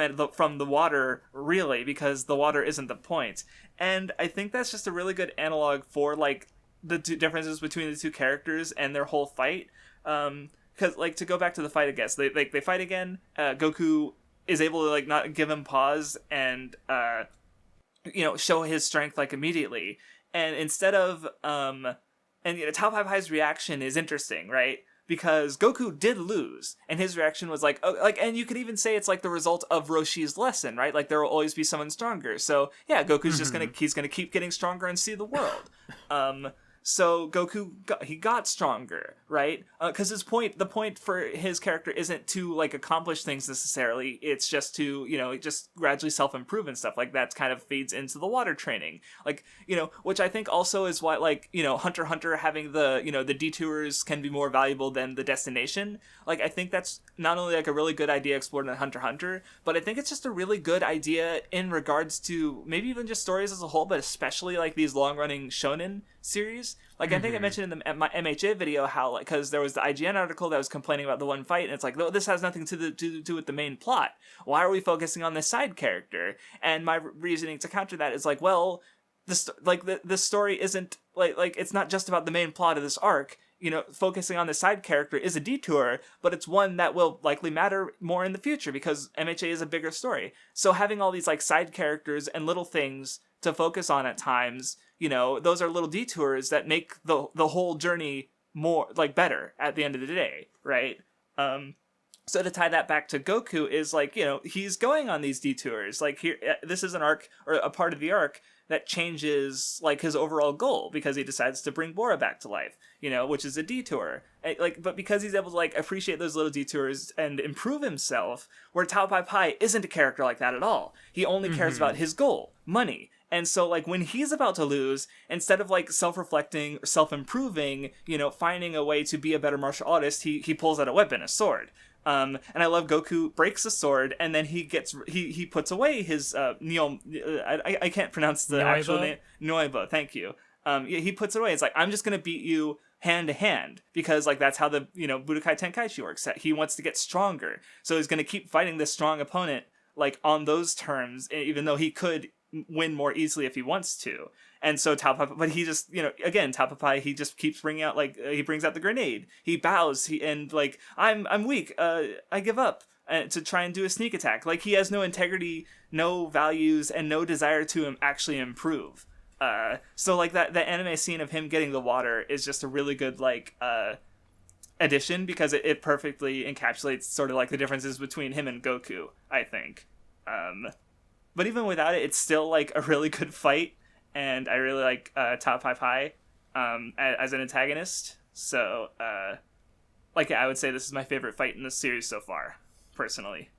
the water, really, because the water isn't the point. And I think that's just a really good analog for, the two differences between the two characters and their whole fight. Because, to go back to the fight, I guess, they fight again. Goku is able to, not give him pause and, show his strength, immediately. And instead of, Tao Pai Pai's reaction is interesting, right? Because Goku did lose, and his reaction was and you could even say it's the result of Roshi's lesson, right? There will always be someone stronger. So yeah, Goku's just he's gonna keep getting stronger and see the world. So Goku got stronger, right? Because the point for his character isn't to accomplish things necessarily. It's just to just gradually self-improve and stuff. That kind of feeds into the water training, which I think also is why Hunter x Hunter having the detours can be more valuable than the destination. I think that's not only a really good idea explored in Hunter x Hunter, but I think it's just a really good idea in regards to maybe even just stories as a whole, but especially these long-running shonen series. I think I mentioned in my MHA video how because there was the IGN article that was complaining about the one fight, and it's oh, this has nothing to do with the main plot. Why are we focusing on this side character? And my reasoning to counter that is well, the story isn't it's not just about the main plot of this arc. Focusing on the side character is a detour, but it's one that will likely matter more in the future because MHA is a bigger story. So having all these side characters and little things to focus on at times, those are little detours that make the whole journey more like better at the end of the day, right? So to tie that back to Goku is like, he's going on these detours. Like here, this is an arc or a part of the arc that changes like his overall goal because he decides to bring Bora back to life, which is a detour. But because he's able to like appreciate those little detours and improve himself, where Tao Pai Pai isn't a character like that at all. He only cares about his goal, money. And so, like, when he's about to lose, instead of, like, self-reflecting, self-improving, finding a way to be a better martial artist, he pulls out a weapon, a sword. And I love Goku breaks the sword, and then he puts away his, I can't pronounce the actual name. Noiba, thank you. He puts it away. It's like, I'm just gonna beat you hand to hand, because, like, that's how the, Budokai Tenkaichi works. He wants to get stronger. So he's gonna keep fighting this strong opponent, like, on those terms, even though he could win more easily if he wants to. And so Tao Pai Pai, but he just, again, Tao Pai Pai, he just keeps bringing out, like, he brings out the grenade, he bows, and like, I'm weak, I give up, to try and do a sneak attack. Like, he has no integrity, no values, and no desire to actually improve. So like that anime scene of him getting the water is just a really good, like, addition, because it perfectly encapsulates sort of like the differences between him and Goku, I think. But even without it, it's still, like, a really good fight, and I really like Tao Pai Pai as an antagonist. So, I would say this is my favorite fight in the series so far, personally.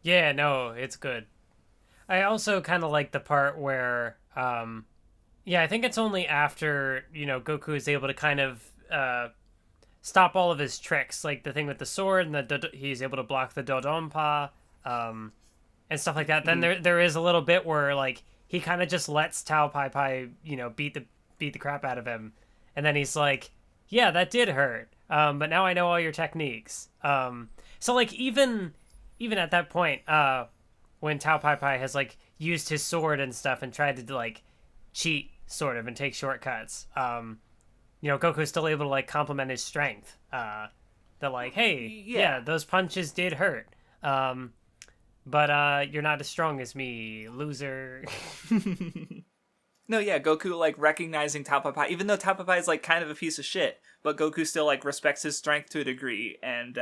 Yeah, no, it's good. I also kind of like the part where, I think it's only after, Goku is able to kind of stop all of his tricks, like the thing with the sword, and he's able to block the Dodonpa, and stuff like that. Then there is a little bit where, like, he kind of just lets Tao Pai Pai, beat the crap out of him, and then he's like, yeah, that did hurt, but now I know all your techniques. So, like, even at that point, when Tao Pai Pai has, like, used his sword and stuff and tried to, like, cheat sort of and take shortcuts, Goku's still able to, like, compliment his strength. That, like, hey, yeah, those punches did hurt. But you're not as strong as me, loser. No, yeah, Goku, like, recognizing Tao Pai Pai, even though Tao Pai Pai is, like, kind of a piece of shit, but Goku still, like, respects his strength to a degree, and,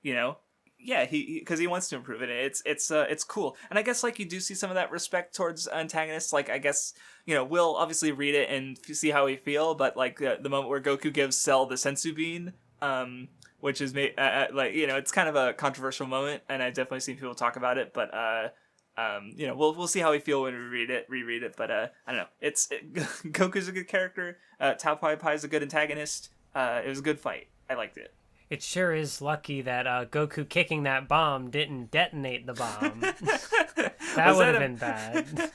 yeah, because he wants to improve it. It's cool. And I guess, like, you do see some of that respect towards antagonists. Like, I guess, we'll obviously read it and see how we feel, but, like, the moment where Goku gives Cell the sensu bean, which is it's kind of a controversial moment, and I've definitely seen people talk about it, but we'll see how we feel when we reread it. But I don't know, Goku's a good character. Tao Pai Pai is a good antagonist. It was a good fight. I liked it. It sure is lucky that Goku kicking that bomb didn't detonate the bomb. That would have been bad.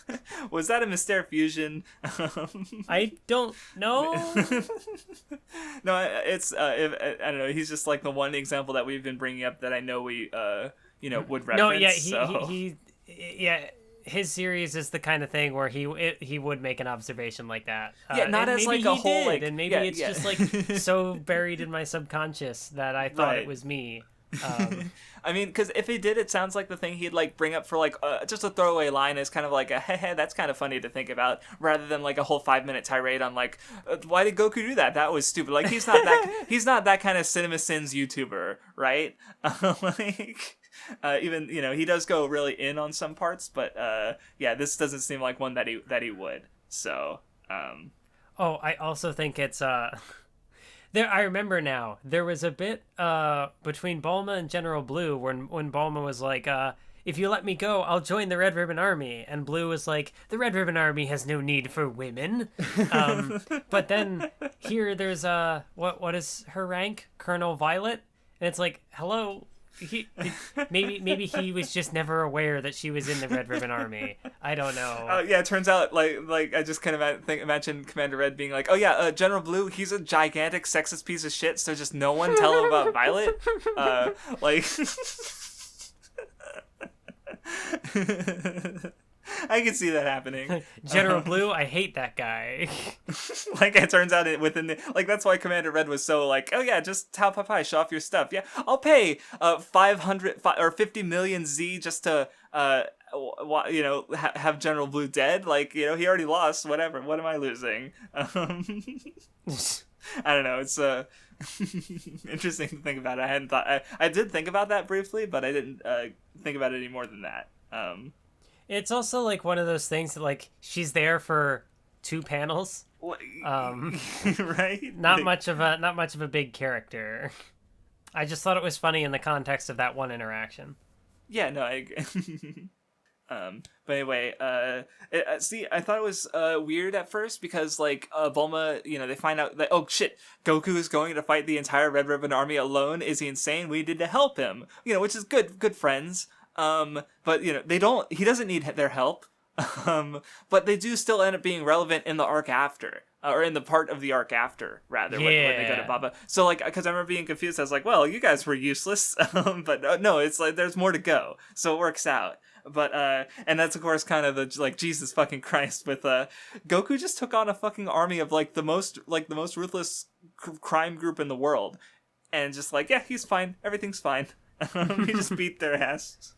Was that a Mystère Fusion? I don't know. No, it's I don't know. He's just like the one example that we've been bringing up that I know we would reference. No, yeah, he his series is the kind of thing where he would make an observation like that. Not as like a whole, like, and maybe it's just like so buried in my subconscious that I thought it was me. I mean, because if he did, it sounds like the thing he'd like bring up for like just a throwaway line is kind of like a hey, that's kind of funny to think about, rather than like a whole 5-minute tirade on like why did Goku do that? That was stupid. Like he's not that kind of Cinema Sins YouTuber, right? Even he does go really in on some parts, but this doesn't seem like one that he would. So I also think it's there. I remember now there was a bit between Bulma and General Blue when Bulma was like, if you let me go, I'll join the Red Ribbon Army, and Blue was like, the Red Ribbon Army has no need for women. But then here there's what is her rank? Colonel Violet, and it's like, hello. Maybe he was just never aware that she was in the Red Ribbon Army. I don't know. It turns out like I just kind of imagine Commander Red being like, oh yeah, General Blue, he's a gigantic sexist piece of shit, so just no one tell him about Violet. I can see that happening. General Blue, I hate that guy. Like, it turns out that's why Commander Red was so like, oh yeah, just Tao Pai Pai, show off your stuff. Yeah, I'll pay 500 or 50 million Z just to have General Blue dead. Like, he already lost. Whatever. What am I losing? I don't know. It's interesting to think about. I hadn't thought. I did think about that briefly, but I didn't think about it any more than that. It's also like one of those things that like she's there for 2 panels. Right? Not much of a big character. I just thought it was funny in the context of that one interaction. Yeah, no, I agree. But anyway, I thought it was weird at first because like Bulma, they find out that, oh shit, Goku is going to fight the entire Red Ribbon Army alone. Is he insane? We need to help him. Which is good friends. But they don't. He doesn't need their help. But they do still end up being relevant in the arc after, or in the part of the arc after, rather, when they go to Baba. So, like, because I remember being confused, I was like, well, you guys were useless, but no, it's like, there's more to go, so it works out. But, and that's, of course, kind of the, like, Jesus fucking Christ with, Goku just took on a fucking army of, the most ruthless crime group in the world, and just like, yeah, he's fine, everything's fine. He just beat their ass.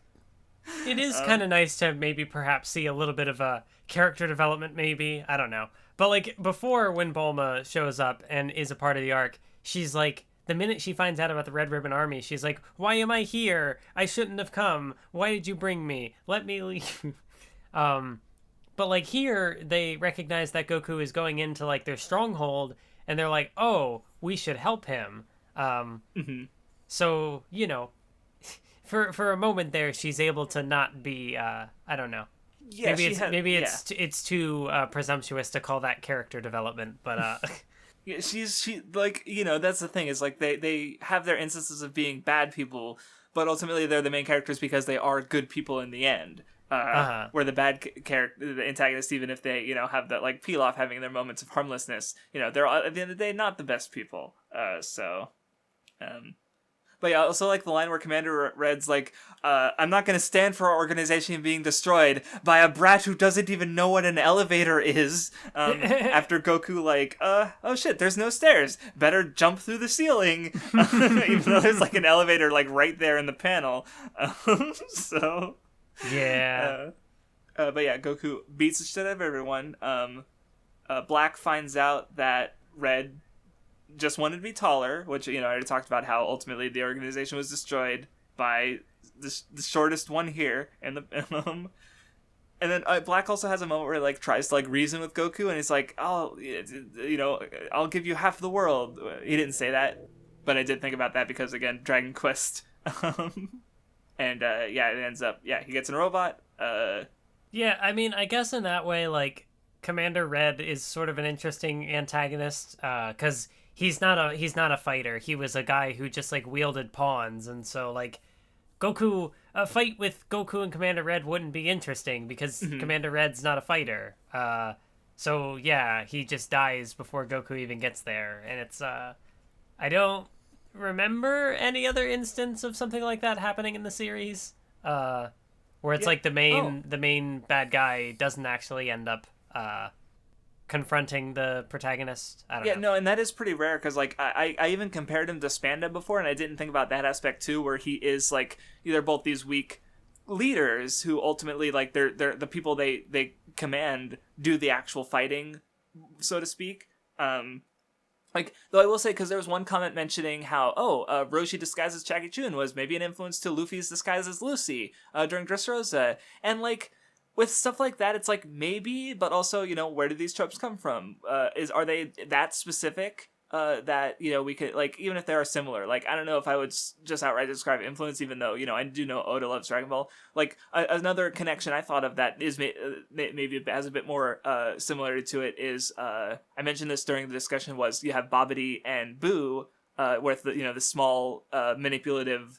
It is kind of nice to maybe perhaps see a little bit of a character development, maybe. I don't know. But, like, before when Bulma shows up and is a part of the arc, she's like, the minute she finds out about the Red Ribbon Army, she's like, why am I here? I shouldn't have come. Why did you bring me? Let me leave. But, like, here, they recognize that Goku is going into, like, their stronghold, and they're like, oh, we should help him. So, For a moment there, she's able to not be. I don't know. Yeah, maybe it's too presumptuous to call that character development, but. Yeah, she like that's the thing is like they have their instances of being bad people, but ultimately they're the main characters because they are good people in the end. Where the bad character, the antagonist, even if they have that like peel off having their moments of harmlessness, they're at the end of the day not the best people. But yeah, I also like the line where Commander Red's like, I'm not going to stand for our organization being destroyed by a brat who doesn't even know what an elevator is. After Goku like, oh shit, there's no stairs. Better jump through the ceiling. Even though there's like an elevator like right there in the panel. So... Yeah. But yeah, Goku beats the shit out of everyone. Black finds out that Red just wanted to be taller, which, I already talked about how ultimately the organization was destroyed by the shortest one here. And then Black also has a moment where he, like, tries to, like, reason with Goku, and he's like, oh, I'll give you half the world. He didn't say that, but I did think about that because, again, Dragon Quest. And, it ends up, he gets in a robot. Yeah, I mean, I guess in that way, like, Commander Red is sort of an interesting antagonist, because he's not a fighter. He was a guy who just, like, wielded pawns, and so, like, a fight with Goku and Commander Red wouldn't be interesting, because Commander Red's not a fighter. So, yeah, he just dies before Goku even gets there, and it's, I don't remember any other instance of something like that happening in the series, where it's like the main bad guy doesn't actually end up confronting the protagonist. I don't know. No, and that is pretty rare because like I even compared him to Spanda before, and I didn't think about that aspect too, where he is like they're both these weak leaders who ultimately like they're the people they command do the actual fighting, so to speak. Like, though I will say, because there was one comment mentioning how, Roshi disguised as Jackie Chun was maybe an influence to Luffy's disguise as Lucy during Dressrosa. And, like, with stuff like that, it's like, maybe, but also, where did these tropes come from? Are they that specific that, we could, like, even if they are similar, like, I don't know if I would just outright describe influence, even though, I do know Oda loves Dragon Ball. Like, another connection I thought of that is maybe has a bit more similarity to it is, I mentioned this during the discussion, was you have Babidi and Boo, with the small, manipulative,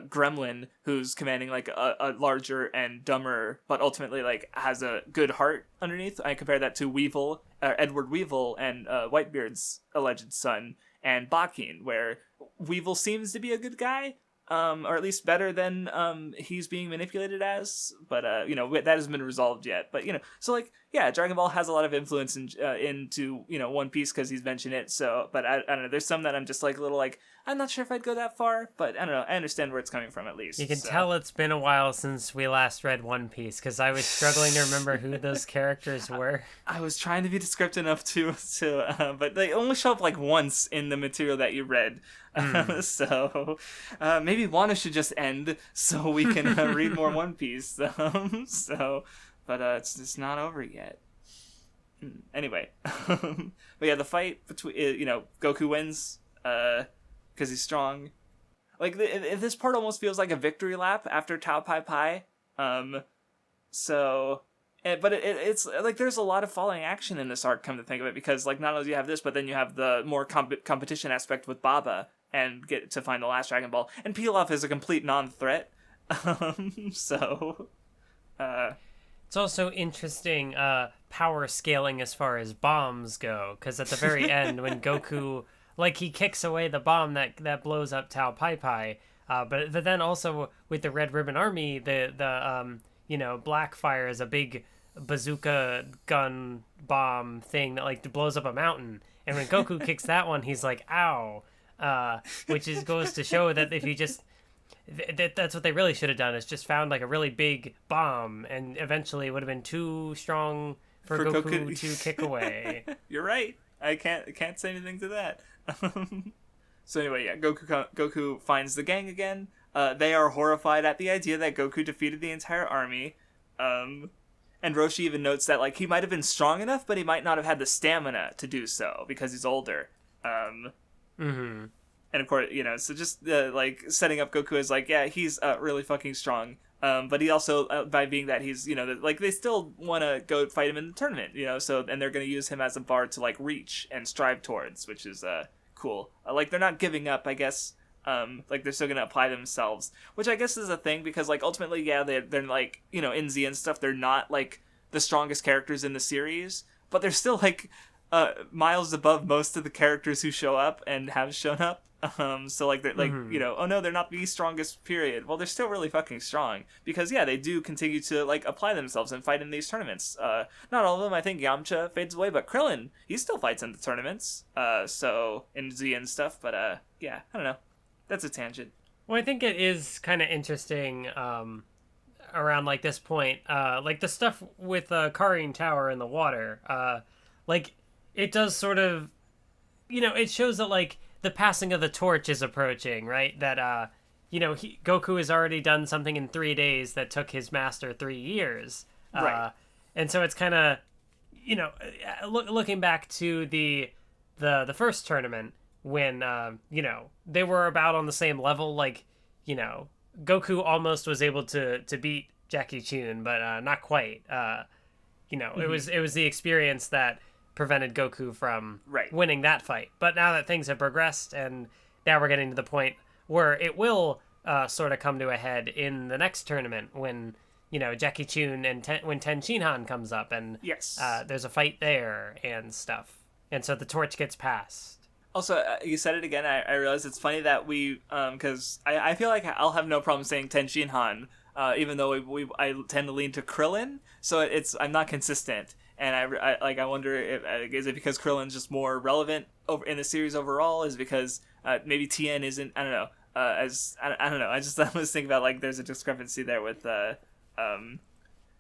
gremlin who's commanding like a larger and dumber, but ultimately like has a good heart underneath. I compare that to Weevil, Edward Weevil, and Whitebeard's alleged son, and Bakin, where Weevil seems to be a good guy, or at least better than he's being manipulated as. But that hasn't been resolved yet. But so like yeah, Dragon Ball has a lot of influence into One Piece because he's mentioned it. So, but I don't know. There's some that I'm just like a little like I'm not sure if I'd go that far, but I don't know. I understand where it's coming from at least. You can tell it's been a while since we last read One Piece because I was struggling to remember who those characters were. I was trying to be descriptive enough but they only show up like once in the material that you read. So maybe Wano should just end so we can read more One Piece. But it's not over yet. Anyway, but yeah, the fight between Goku wins because he's strong. Like this part almost feels like a victory lap after Tao Pai Pai. But it's like there's a lot of following action in this arc. Come to think of it, because like not only do you have this, but then you have the more competition aspect with Baba and get to find the last Dragon Ball. And Pilaf is a complete non-threat. It's also interesting power scaling as far as bombs go, because at the very end when Goku, like, he kicks away the bomb that blows up Tao Pai Pai, but then also with the Red Ribbon Army, the Blackfire is a big bazooka gun bomb thing that like blows up a mountain, and when Goku kicks that one, he's like, ow, which goes to show that if you just that's what they really should have done, is just found like a really big bomb, and eventually it would have been too strong for Goku to kick away. You're right. I can't say anything to that. So anyway, yeah, Goku finds the gang again. They are horrified at the idea that Goku defeated the entire army. And Roshi even notes that like he might have been strong enough, but he might not have had the stamina to do so because he's older. And of course, so just like setting up Goku as like, yeah, he's really fucking strong. But he also, by being that he's, like they still want to go fight him in the tournament, so, and they're going to use him as a bar to like reach and strive towards, which is cool. Like they're not giving up, I guess. Like they're still going to apply themselves, which I guess is a thing because like ultimately, yeah, they're like, in Z and stuff, they're not like the strongest characters in the series, but they're still like miles above most of the characters who show up and have shown up. So like they're like oh no, they're not the strongest, period. Well, they're still really fucking strong because yeah, they do continue to like apply themselves and fight in these tournaments. Not all of them. I think Yamcha fades away, but Krillin, he still fights in the tournaments. So in Z and stuff, but yeah, I don't know. That's a tangent. Well, I think it is kind of interesting around like this point, like the stuff with Karine Tower in the water. Like it does sort of, it shows that like the passing of the torch is approaching, right? That Goku has already done something in 3 days that took his master 3 years, right? And so it's kind of, looking back to the first tournament when they were about on the same level. Like, Goku almost was able to beat Jackie Chun, but not quite. It was the experience that prevented Goku from winning that fight. But now that things have progressed, and now we're getting to the point where it will sort of come to a head in the next tournament when Jackie Chun and when Ten Shinhan comes up, and yes, there's a fight there and stuff, and so the torch gets passed. Also, you said it again. I realized it's funny that we because I feel like I'll have no problem saying Ten Shinhan, even though I tend to lean to Krillin, so I'm not consistent. And I wonder if is it because Krillin's just more relevant in the series overall? Is it because maybe Tien isn't? I don't know. I don't know. I was thinking about like there's a discrepancy there with Well,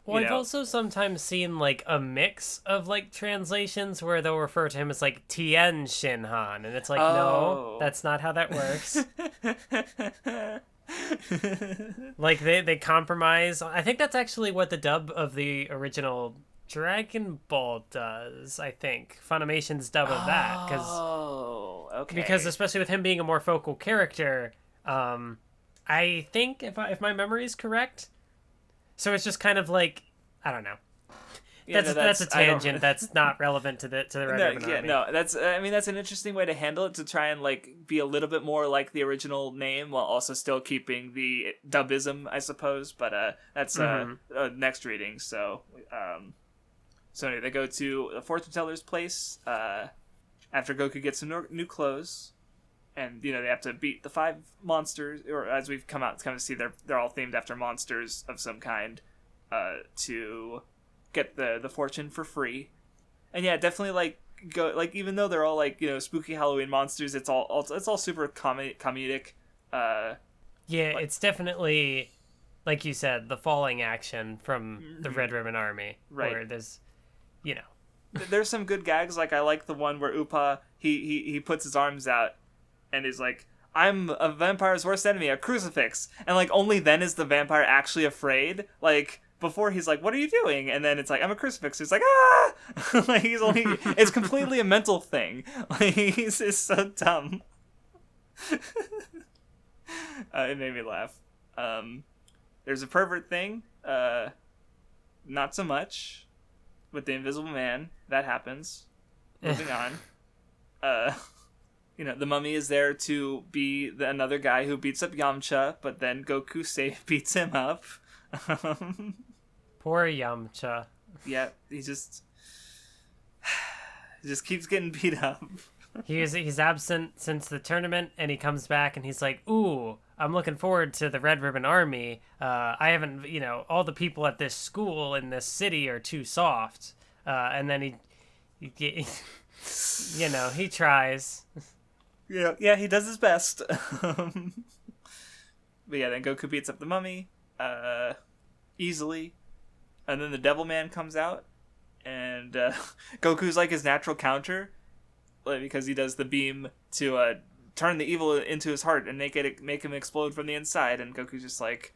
I've also sometimes seen like a mix of like translations where they'll refer to him as like Tien Shinhan, and it's like no, that's not how that works. Like they compromise. I think that's actually what the dub of the original Dragon Ball does. I think Funimation's dub of that, because especially with him being a more focal character, I think if my memory is correct, so it's just kind of like I don't know. Yeah, that's a tangent that's not relevant to the Red Ribbon Army. That's an interesting way to handle it, to try and like be a little bit more like the original name while also still keeping the dubism, I suppose. But that's next reading. So anyway, they go to the fortune teller's place after Goku gets some new clothes, and they have to beat the 5 monsters, or as we've come out to kind of see, they're all themed after monsters of some kind, to get the fortune for free. And yeah, definitely like go like even though they're all like, you know, spooky Halloween monsters, it's all super comedic. Yeah, it's definitely, like you said, the falling action from the Red Ribbon Army, right? Where there's, you know, there's some good gags. Like I like the one where Upa he puts his arms out, and he's like, "I'm a vampire's worst enemy, a crucifix," and like only then is the vampire actually afraid. Like before he's like, "What are you doing?" And then it's like, "I'm a crucifix." He's like, "Ah!" Like he's only it's completely a mental thing. Like he's so dumb. It made me laugh. There's a pervert thing. Not so much with the Invisible Man. That happens. Moving on. You know, the mummy is there to be another guy who beats up Yamcha, but then Goku beats him up. Poor Yamcha. Yeah, he just keeps getting beat up. He's absent since the tournament, and he comes back, and he's like, "Ooh, I'm looking forward to the Red Ribbon Army. I haven't, you know, all the people at this school in this city are too soft." And then he you know, he tries. Yeah, he does his best. But yeah, then Goku beats up the mummy, easily, and then the Devil Man comes out, and Goku's like his natural counter. Because he does the beam to turn the evil into his heart and make him explode from the inside, and Goku's just like,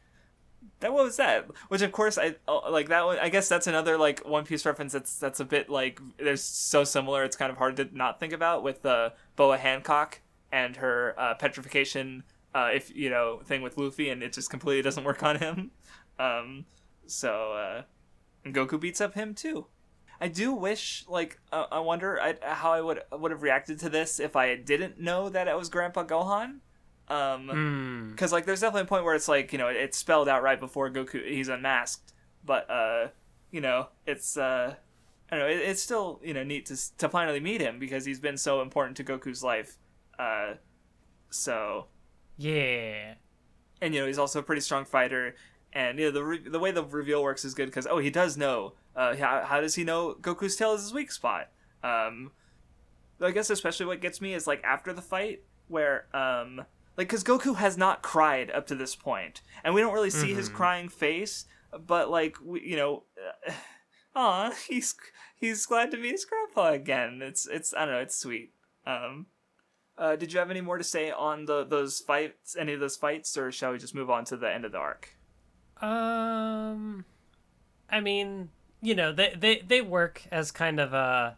"What was that?" Which of course I like that one. I guess that's another like One Piece reference that's a bit like they're so similar. It's kind of hard to not think about with Boa Hancock and her petrification thing with Luffy, and it just completely doesn't work on him. So Goku beats up him too. I do wish, like, I wonder how I would have reacted to this if I didn't know that it was Grandpa Gohan. Because, like, there's definitely a point where it's, like, you know, it's spelled out right before Goku, he's unmasked. But, you know, it's, I don't know, it's still, you know, neat to finally meet him because he's been so important to Goku's life. So. Yeah. And, you know, he's also a pretty strong fighter. And, you know, the way the reveal works is good because, he does know. How does he know Goku's tail is his weak spot? I guess especially what gets me is, like, after the fight, where, like, because Goku has not cried up to this point, and we don't really see his crying face, but, like, he's glad to meet his grandpa again. It's I don't know, it's sweet. Did you have any more to say on those fights, any of those fights, or shall we just move on to the end of the arc? I mean, you know, they work as kind of a...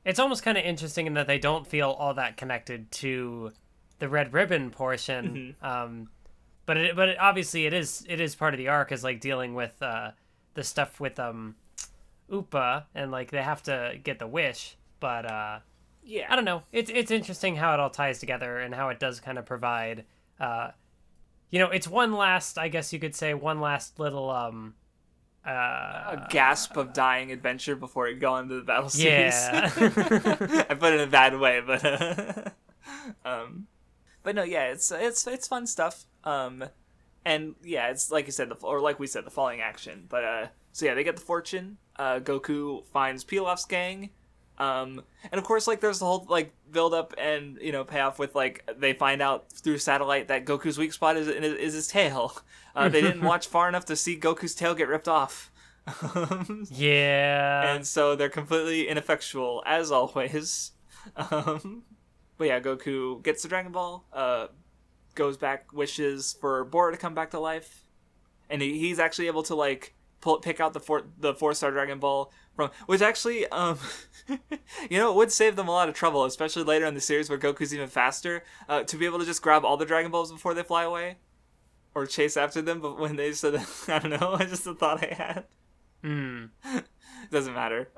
It's almost kind of interesting in that they don't feel all that connected to the Red Ribbon portion. But obviously it is part of the arc, is like dealing with the stuff with Upa, and like they have to get the wish. But yeah, I don't know. It's interesting how it all ties together and how it does kind of provide. You know, it's one last little a gasp of dying adventure before it go into the battle series. Yeah. I put it in a bad way, but no, yeah, it's fun stuff. And yeah, it's like you said, like we said, the falling action. But so yeah, they get the fortune. Goku finds Pilaf's gang. And of course, like, there's the whole, like, build-up and, you know, payoff with, like, they find out through satellite that Goku's weak spot is his tail. They didn't watch far enough to see Goku's tail get ripped off. Yeah. And so they're completely ineffectual, as always. But yeah, Goku gets the Dragon Ball, goes back, wishes for Bora to come back to life, and he's actually able to, like, pick out the 4-star Dragon Ball from, which actually, you know, it would save them a lot of trouble, especially later in the series where Goku's even faster, to be able to just grab all the Dragon Balls before they fly away, or chase after them. But when they said, I don't know, I just a thought I had. Doesn't matter.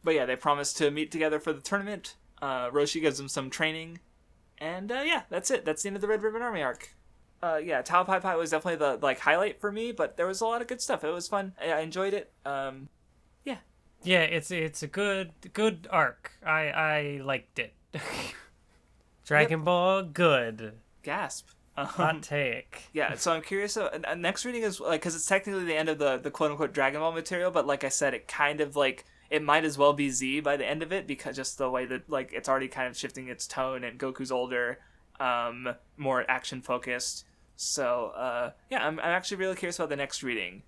But yeah, they promise to meet together for the tournament. Roshi gives them some training, and yeah, that's it. That's the end of the Red Ribbon Army arc. Yeah, Tao Pai Pai was definitely the, like, highlight for me, but there was a lot of good stuff. It was fun. I enjoyed it. Yeah. Yeah, it's a good arc. I liked it. Dragon Ball, good. Gasp. Hot take. Yeah, so I'm curious. Next reading is like, because it's technically the end of the quote unquote Dragon Ball material, but like I said, it kind of like it might as well be Z by the end of it, because just the way that like it's already kind of shifting its tone, and Goku's older, more action focused. So yeah, I'm actually really curious about the next reading.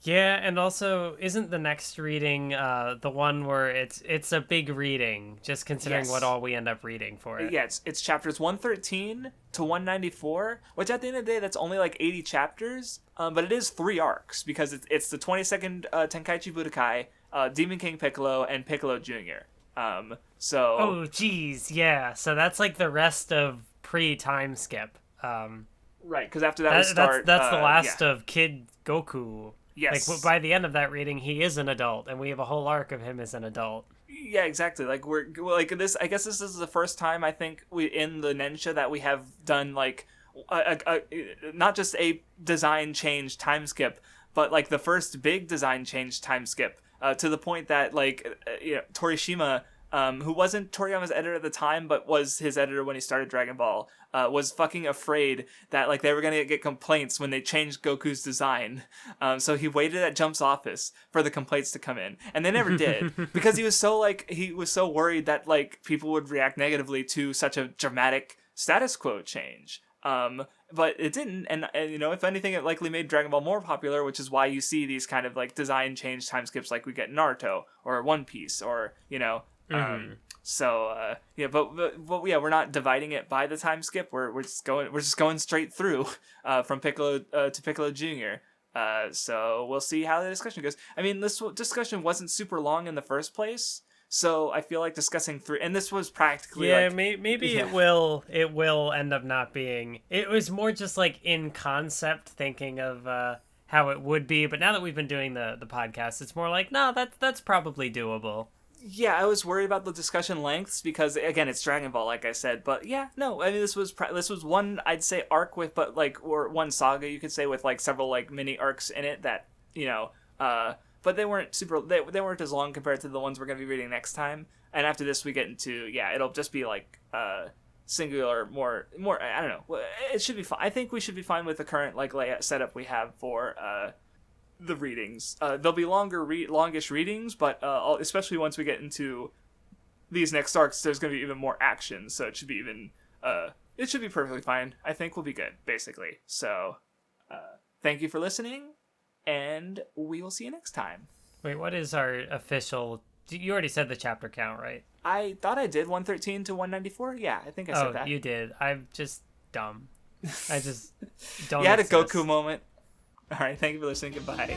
Yeah, and also, isn't the next reading the one where it's a big reading, just considering what all we end up reading for it? Yeah, it's chapters 113 to 194, which at the end of the day, that's only like 80 chapters, but it is 3 arcs, because it's the 22nd Tenkaichi Budokai, Demon King Piccolo, and Piccolo Jr. So... Oh, geez, yeah. So that's like the rest of pre-time skip. Right, because after that we start... That's the last of Kid Goku. Yes. Like, by the end of that reading, he is an adult, and we have a whole arc of him as an adult. Yeah, exactly. Like, we're like this. I guess this is the first time I think we in the Nen Show that we have done like not just a design change time skip, but like the first big design change time skip, to the point that like Torishima, who wasn't Toriyama's editor at the time, but was his editor when he started Dragon Ball, was fucking afraid that like they were gonna get complaints when they changed Goku's design. So he waited at Jump's office for the complaints to come in, and they never did, because he was so worried that like people would react negatively to such a dramatic status quo change. But it didn't, and if anything, it likely made Dragon Ball more popular, which is why you see these kind of like design change time skips like we get in Naruto or One Piece or So yeah, but yeah, we're not dividing it by the time skip. We're just going straight through from Piccolo to Piccolo Jr. So we'll see how the discussion goes. I mean, this discussion wasn't super long in the first place, so I feel like discussing through, and this was practically maybe it will end up not being. It was more just like in concept thinking of how it would be, but now that we've been doing the podcast, it's more like no, that's probably doable. Yeah, I was worried about the discussion lengths because, again, it's Dragon Ball, like I said. But yeah, no, I mean, this was one, I'd say, arc with, but like, or one saga, you could say, with like several like mini arcs in it that, but they weren't they weren't as long compared to the ones we're gonna be reading next time. And after this, we get into it'll just be like singular, more. I don't know. It should be fine. I think we should be fine with the current like layout setup we have for the readings. There'll be longish readings, but especially once we get into these next arcs, there's going to be even more action, so it should be perfectly fine. I think we'll be good, basically. So thank you for listening, and we will see you next time. Wait, what is our official... You already said the chapter count, right? I thought I did. 113 to 194. Yeah, I think I said that. Oh, you did. I'm just dumb. I just don't You had a Goku moment. All right, thank you for listening. Goodbye.